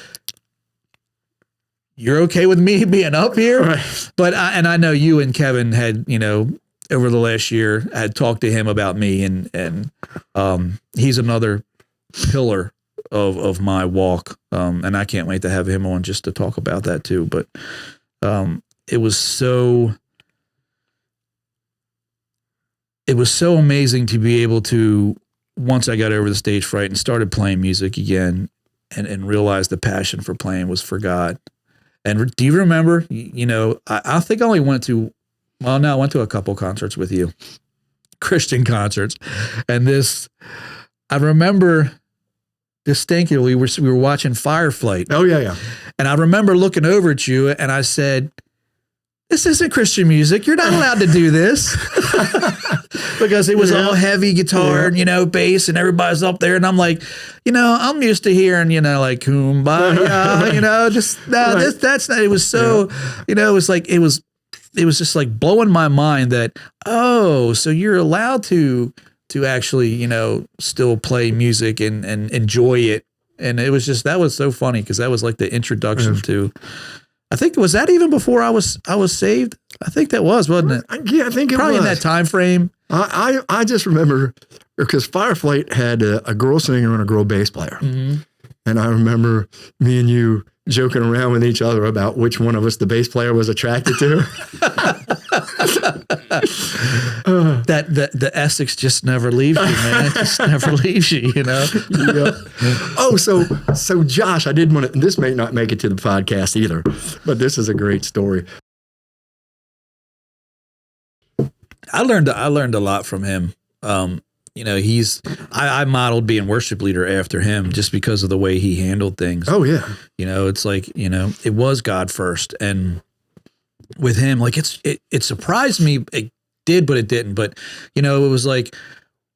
you're okay with me being up here? Right. But I know you and Kevin had, you know, over the last year had talked to him about me, and he's another pillar of my walk. And I can't wait to have him on just to talk about that too. But it was so amazing to be able to, once I got over the stage fright and started playing music again and realized the passion for playing was for God. And do you remember, you know, I think I only went to a couple concerts with you, Christian concerts. And I remember distinctly. We were watching Fireflight. Oh yeah. And I remember looking over at you and I said, this isn't Christian music. You're not allowed to do this. Because it was all heavy guitar and, bass, and everybody's up there. And I'm like, I'm used to hearing, like, kumbaya, that's not, it was so, it was like, it was just like blowing my mind that, so you're allowed to actually, still play music and enjoy it. And it was just, that was so funny because that was like the introduction to, I think, was that even before I was saved? I think that wasn't it? Yeah, I think it Probably was. in that time frame. I just remember because Fireflight had a girl singer and a girl bass player. Mm-hmm. And I remember me and you joking around with each other about which one of us the bass player was attracted to. The Essex just never leaves you, man. It just never leaves you, Yeah. Oh, so Josh, I did want to, this may not make it to the podcast either, but this is a great story. I learned a lot from him. I modeled being worship leader after him just because of the way he handled things. Oh yeah. It's like, it was God first. And with him, like it surprised me. It did, but it didn't. But, it was like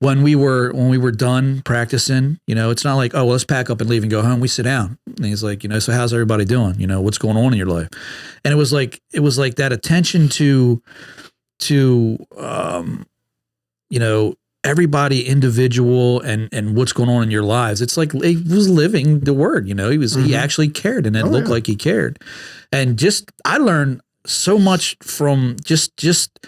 when we were done practicing, it's not like, oh, well, let's pack up and leave and go home. We sit down and he's like, so how's everybody doing? What's going on in your life? And it was like that attention to everybody individual and what's going on in your lives. It's like he was living the word, he actually cared, and it looked like he cared. And I learned so much from just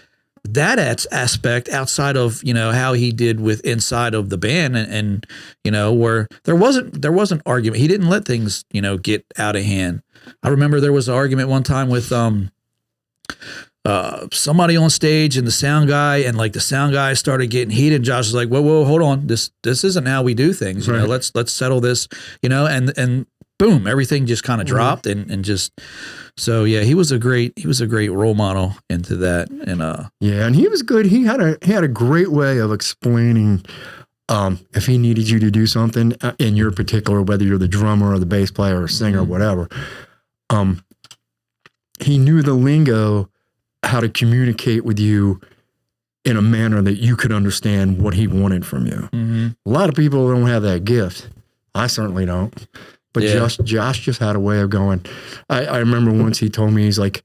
that aspect outside of, how he did with inside of the band and where there wasn't argument. He didn't let things, get out of hand. I remember there was an argument one time with, somebody on stage and the sound guy, and like the sound guy started getting heated. Josh was like, whoa, hold on. This isn't how we do things. Right. Let's settle this, and boom, everything just kind of dropped and just, so yeah, he was a great role model into that. And, and he was good. He had a great way of explaining, if he needed you to do something in your particular, whether you're the drummer or the bass player or singer or whatever, he knew the lingo, how to communicate with you in a manner that you could understand what he wanted from you. mm-hmm. A lot of people don't have that gift. I certainly don't. But Josh just had a way of going. I remember once he told me, he's like,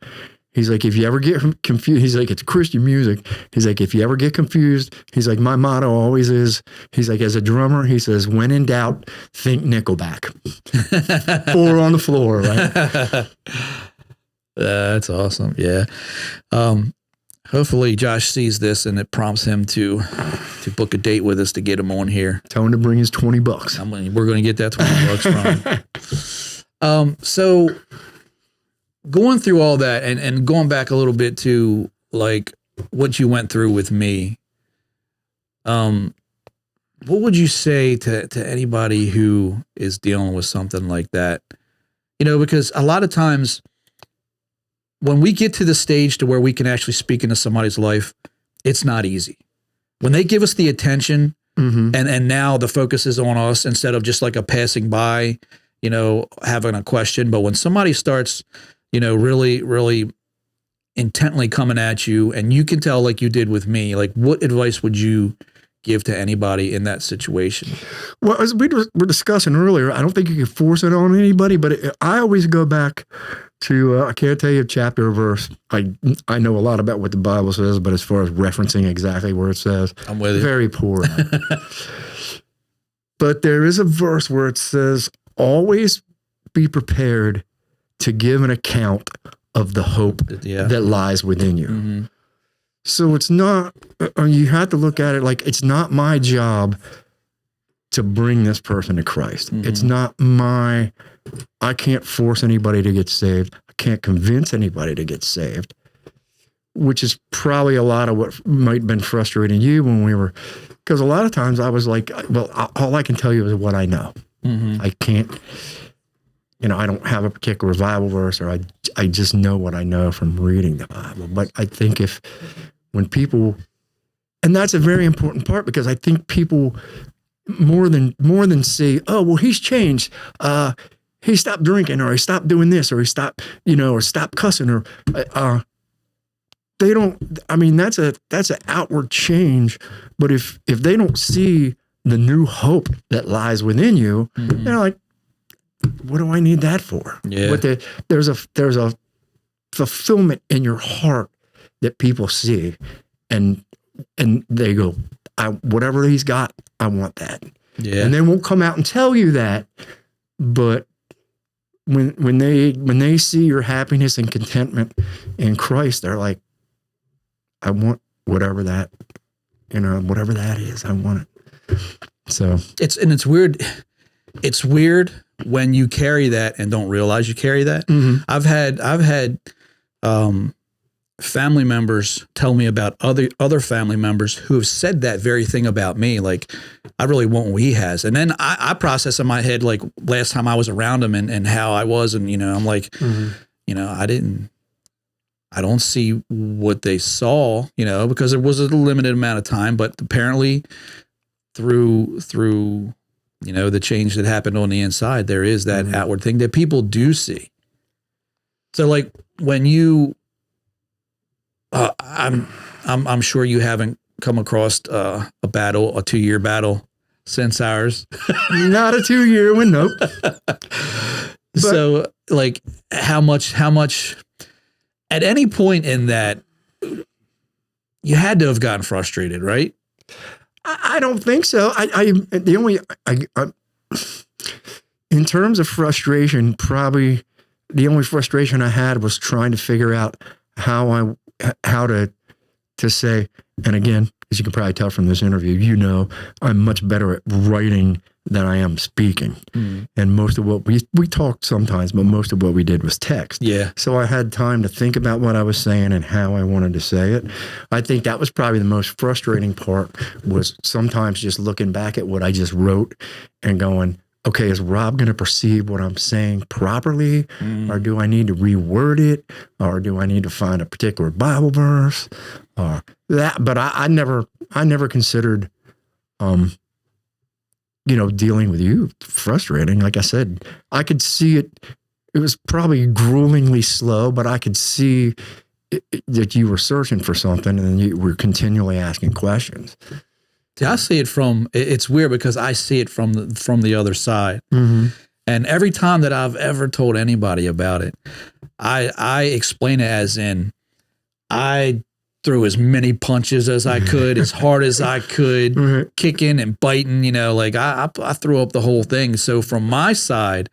if you ever get confused, he's like, it's Christian music. He's like, if you ever get confused, he's like, my motto always is, he's like, as a drummer, he says, when in doubt, think Nickelback. 4 on the floor, right? That's awesome. Yeah. Hopefully Josh sees this and it prompts him to book a date with us to get him on here. Tell him to bring his $20. We're going to get that $20 from him. So going through all that and going back a little bit to like what you went through with me, what would you say to anybody who is dealing with something like that? Because a lot of times, when we get to the stage to where we can actually speak into somebody's life, it's not easy. When they give us the attention and now the focus is on us instead of just like a passing by, having a question. But when somebody starts, really, really intently coming at you, and you can tell like you did with me, like what advice would you give to anybody in that situation? Well, as we were discussing earlier, I don't think you can force it on anybody, but I always go back to, I can't tell you chapter or verse. I know a lot about what the Bible says, but as far as referencing exactly where it says, I'm with you. Very poor. But there is a verse where it says, always be prepared to give an account of the hope that lies within you. Mm-hmm. So it's not, you have to look at it like it's not my job to bring this person to Christ. Mm-hmm. It's not I can't force anybody to get saved. I can't convince anybody to get saved, which is probably a lot of what might have been frustrating you when we were, because a lot of times I was like, well, all I can tell you is what I know. Mm-hmm. I can't, I don't have a particular Bible verse, or I just know what I know from reading the Bible. But I think when people, and that's a very important part, because I think people more than say, oh, well, he's changed. He stopped drinking, or he stopped doing this, or he stopped, or stopped cussing, or they don't. I mean, that's an outward change. But if they don't see the new hope that lies within you, they're like, what do I need that for? Yeah. But there's a fulfillment in your heart that people see, and they go, whatever he's got, I want that. Yeah. And they won't come out and tell you that, but when they see your happiness and contentment in Christ, they're like, I want whatever that is, I want it. So it's weird. It's weird when you carry that and don't realize you carry that. Mhm. I've had family members tell me about other family members who have said that very thing about me. Like, I really want what he has. And then I process in my head, like, last time I was around him and how I was. And, I'm like, I don't see what they saw, because it was a limited amount of time, but apparently through the change that happened on the inside, there is that outward thing that people do see. So, like, when you, I'm sure you haven't come across a 2-year battle since ours. not a 2-year one, nope. So, like, how much at any point in that you had to have gotten frustrated, right? I don't think so. In terms of frustration, probably the only frustration I had was trying to figure out how to say, and again, as you can probably tell from this interview, I'm much better at writing than I am speaking. And most of what we talked sometimes, but most of what we did was text. Yeah. So I had time to think about what I was saying and how I wanted to say it. I think that was probably the most frustrating part, was sometimes just looking back at what I just wrote and going, okay, is Rob going to perceive what I'm saying properly? Or do I need to reword it? Or do I need to find a particular Bible verse? Or that, but I never considered, dealing with you frustrating. Like I said, I could see it. It was probably gruelingly slow, but I could see that you were searching for something and you were continually asking questions. See, I see it it's weird because I see it from the other side. And every time that I've ever told anybody about it, I explain it as in, I threw as many punches as I could, as hard as I could, kicking and biting, like I threw up the whole thing. So from my side,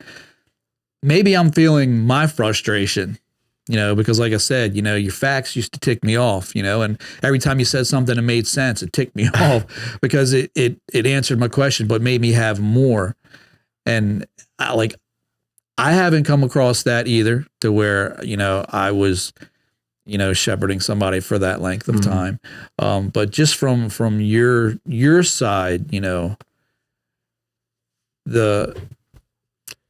maybe I'm feeling my frustration, because like I said, your facts used to tick me off, and every time you said something that made sense, it ticked me off because it answered my question, but made me have more. And I haven't come across that either, to where, I was, shepherding somebody for that length of time. But just from your side,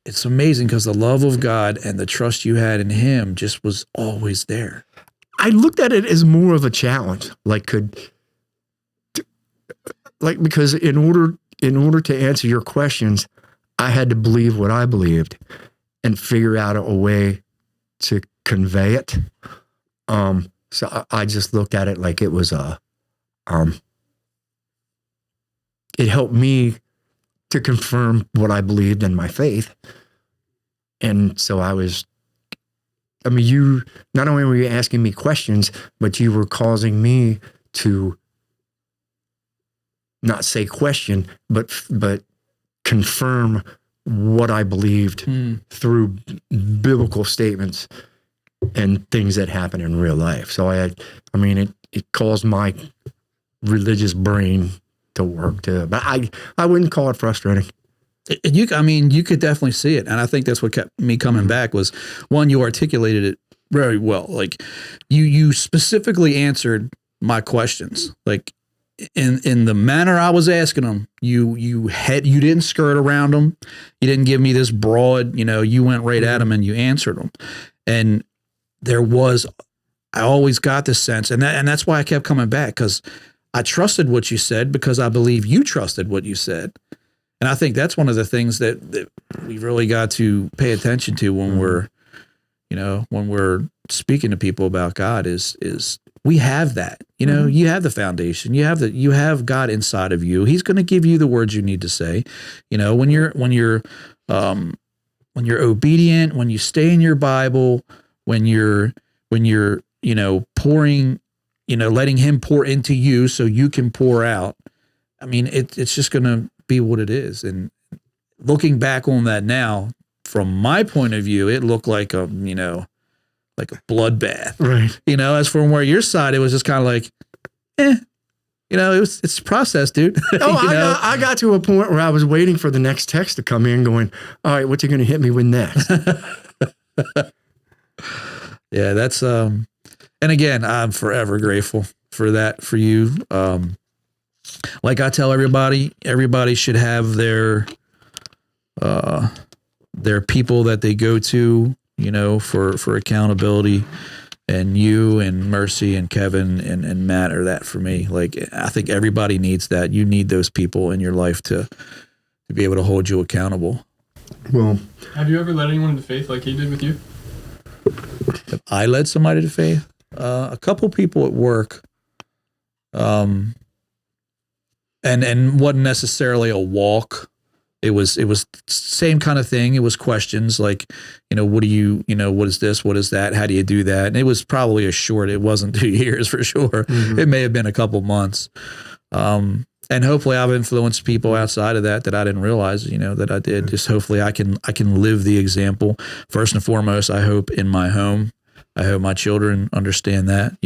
it's amazing because the love of God and the trust you had in him just was always there. I looked at it as more of a challenge, because in order to answer your questions, I had to believe what I believed and figure out a way to convey it. So I just looked at it like it was it helped me to confirm what I believed in my faith. And so you, not only were you asking me questions, but you were causing me to not say question, but confirm what I believed through biblical statements and things that happen in real life. So it caused my religious brain to work too. But I wouldn't call it frustrating. You could definitely see it. And I think that's what kept me coming back was, one, you articulated it very well. Like you specifically answered my questions. Like in the manner I was asking them, you didn't skirt around them. You didn't give me this broad, you went right at them and you answered them. And I always got this sense, and that's why I kept coming back, because I trusted what you said, because I believe you trusted what you said. And I think that's one of the things that we've really got to pay attention to when we're, when we're speaking to people about God is we have that, you have the foundation, you have God inside of you. He's going to give you the words you need to say, when you're obedient, when you stay in your Bible, when you're pouring, letting him pour into you so you can pour out. I mean, it's just going to be what it is. And looking back on that now, from my point of view, it looked like a bloodbath, Right. As from where your side, it was just kind of like, it's process, dude. I got to a point where I was waiting for the next text to come in going, all right, what's he going to hit me with next? Yeah, that's, and again, I'm forever grateful for that, for you. Like I tell everybody should have their people that they go to, for accountability, and you and Mercy and Kevin and Matt are that for me. Like, I think everybody needs that. You need those people in your life to be able to hold you accountable. Well, have you ever led anyone into faith like he did with you? Have I led somebody to faith? A couple people at work, and wasn't necessarily a walk. It was same kind of thing. It was questions like, what do you, what is this? What is that? How do you do that? And it was probably it wasn't 2 years for sure. Mm-hmm. It may have been a couple months. And hopefully I've influenced people outside of that I didn't realize, that I did. Just hopefully I can live the example. First and foremost, I hope in my home. I hope my children understand that,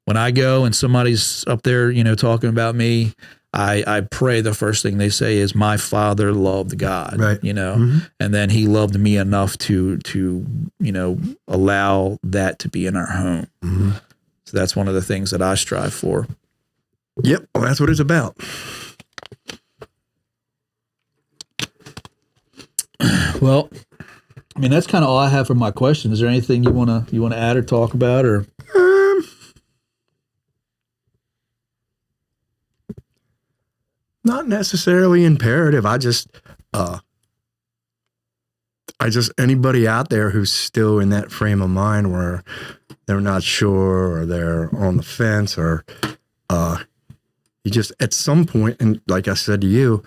when I go and somebody's up there, talking about me, I pray the first thing they say is, my father loved God, right. Mm-hmm. And then he loved me enough to allow that to be in our home. Mm-hmm. So that's one of the things that I strive for. Yep. Well, that's what it's about. Well, I mean, that's kind of all I have for my question. Is there anything you want to add or talk about, or? Not necessarily imperative. I just anybody out there who's still in that frame of mind where they're not sure or they're on the fence, or you just at some point, and like I said to you,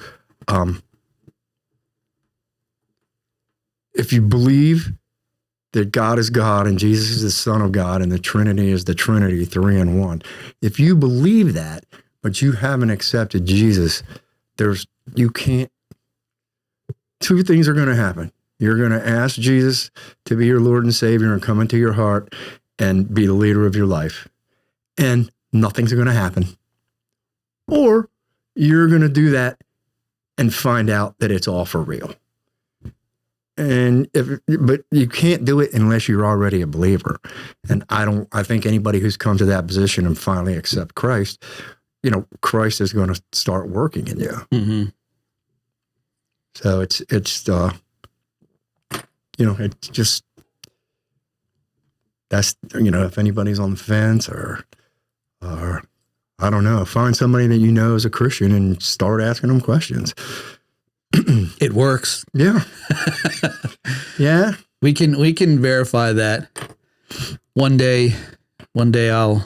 if you believe that God is God and Jesus is the Son of God and the Trinity is the Trinity, 3 in 1, if you believe that, but you haven't accepted Jesus, two things are going to happen. You're going to ask Jesus to be your Lord and Savior and come into your heart and be the leader of your life, and nothing's going to happen. Or you're going to do that and find out that it's all for real. But you can't do it unless you're already a believer. And I think anybody who's come to that position and finally accept Christ, Christ is going to start working in you. Mm-hmm. So it's just, that's, if anybody's on the fence or I don't know, find somebody that is a Christian and start asking them questions. It works. Yeah. Yeah. We can verify that. One day I'll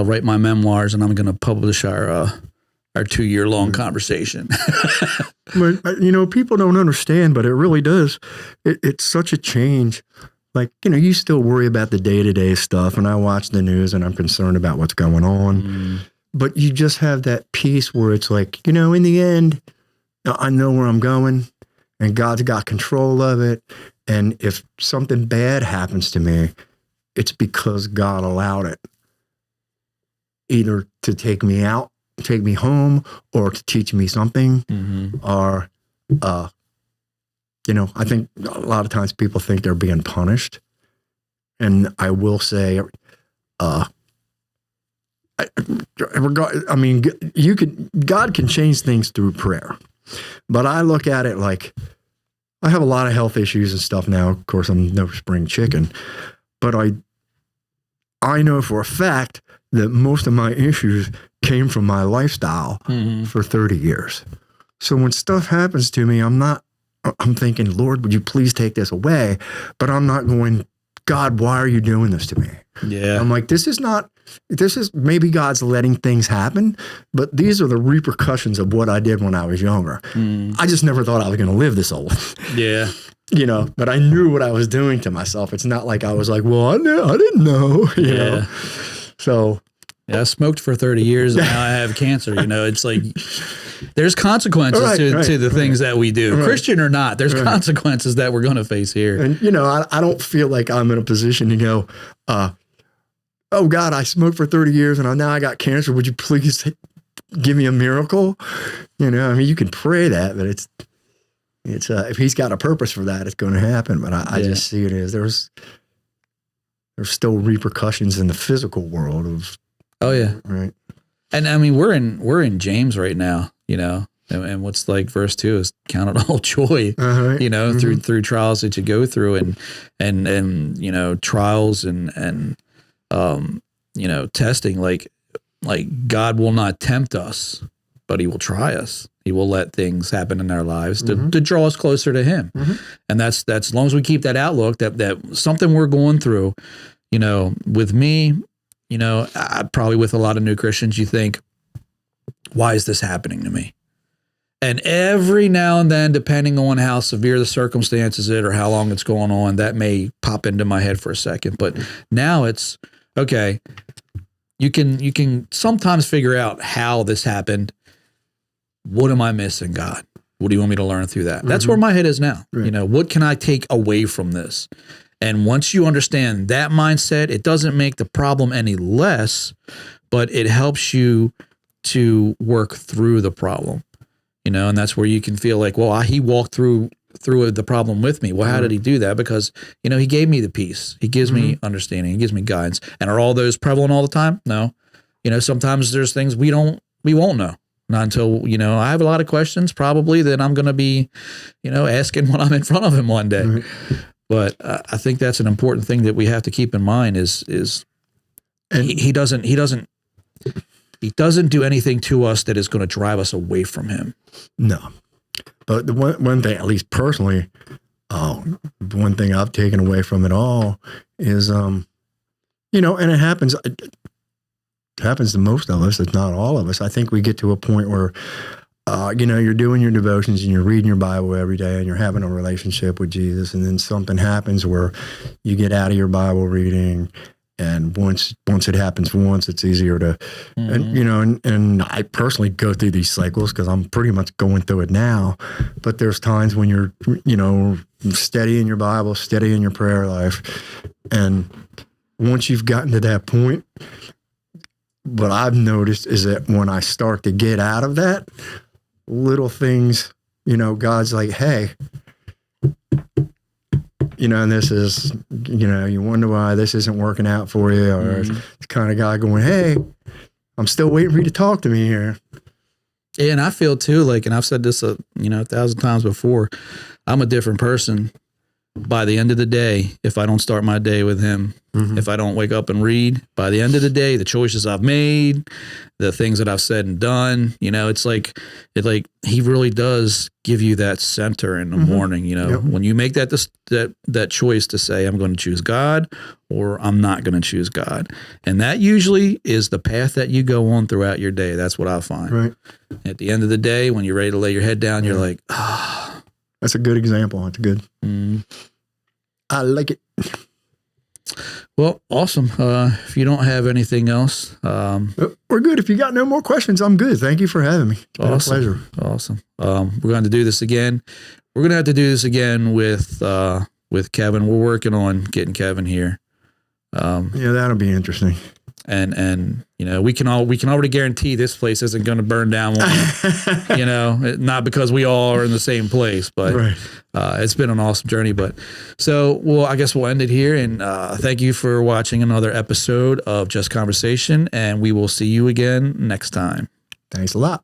write my memoirs, and I'm going to publish our 2-year-long conversation. But, people don't understand, but it really does. It's such a change. Like, you still worry about the day-to-day stuff, and I watch the news and I'm concerned about what's going on. Mm. But you just have that peace where it's like, in the end, I know where I'm going and God's got control of it. And if something bad happens to me, it's because God allowed it. Either to take me out, take me home, or to teach me something. Mm-hmm. Or, I think a lot of times people think they're being punished. And I will say, God can change things through prayer. But I look at it like, I have a lot of health issues and stuff now. Of course, I'm no spring chicken. But I know for a fact that most of my issues came from my lifestyle for 30 years. So when stuff happens to me, I'm thinking, Lord, would you please take this away? But I'm not going, God, why are you doing this to me? Yeah. I'm like, this is maybe God's letting things happen, but these are the repercussions of what I did when I was younger. I just never thought I was going to live this old. Yeah. But I knew what I was doing to myself. It's not like I was like, well, I didn't know, you know? So. Yeah, I smoked for 30 years and now I have cancer. It's like there's consequences to the things that we do, Christian or not. There's consequences that we're going to face here. And, I don't feel like I'm in a position to go, oh, God, I smoked for 30 years and now I got cancer. Would you please give me a miracle? You can pray that, but it's if he's got a purpose for that, it's going to happen. But I just see it as there's still repercussions in the physical world of. Oh yeah. Right. And I mean, we're in James right now, and what's like verse 2 is count it all joy, through trials that you go through and trials and testing, like God will not tempt us, but he will try us. He will let things happen in our lives to draw us closer to him. And that's as long as we keep that outlook that something we're going through, with me, probably with a lot of new Christians, you think, why is this happening to me? And every now and then, depending on how severe the circumstances is or how long it's going on, that may pop into my head for a second. But now it's, okay, you can sometimes figure out how this happened. What am I missing, God? What do you want me to learn through that? That's where my head is now. Right. What can I take away from this? And once you understand that mindset, it doesn't make the problem any less, but it helps you to work through the problem, and that's where you can feel like, well, he walked through the problem with me. Well, how did he do that? Because, he gave me the peace. He gives me understanding. He gives me guidance. And are all those prevalent all the time? No. Sometimes there's things we won't know. Not until, I have a lot of questions probably that I'm going to be, asking when I'm in front of him one day. Right. But I think that's an important thing that we have to keep in mind is he doesn't do anything to us that is going to drive us away from him. No. But the one thing, at least personally, the one thing I've taken away from it all is, and it happens to most of us, if not all of us. I think we get to a point where, you're doing your devotions and you're reading your Bible every day and you're having a relationship with Jesus. And then something happens where you get out of your Bible reading. And once it happens once, it's easier to, and I personally go through these cycles because I'm pretty much going through it now. But there's times when you're, steady in your Bible, steady in your prayer life. And once you've gotten to that point, what I've noticed is that when I start to get out of that, little things, God's like, hey, and this is, you wonder why this isn't working out for you, or it's kind of God going, hey, I'm still waiting for you to talk to me here. Yeah, and I feel too, and I've said this, 1,000 times before, I'm a different person by the end of the day if I don't start my day with him. If I don't wake up and read, by the end of the day, the choices I've made, the things that I've said and done, it's like he really does give you that center in the morning. When you make that choice to say, I'm going to choose God or I'm not going to choose God. And that usually is the path that you go on throughout your day. That's what I find. Right. At the end of the day, when you're ready to lay your head down, you're like, ah. That's a good example. That's good. I like it. Well, awesome. If you don't have anything else, we're good. If you got no more questions, I'm good. Thank you for having me. It's been a pleasure. Awesome. We're going to do this again. We're going to have to do this again with Kevin. We're working on getting Kevin here. Yeah, that'll be interesting. And we can already guarantee this place isn't going to burn down one, not because we all are in the same place, but right. It's been an awesome journey. But so, I guess we'll end it here. And thank you for watching another episode of Just Conversation. And we will see you again next time. Thanks a lot.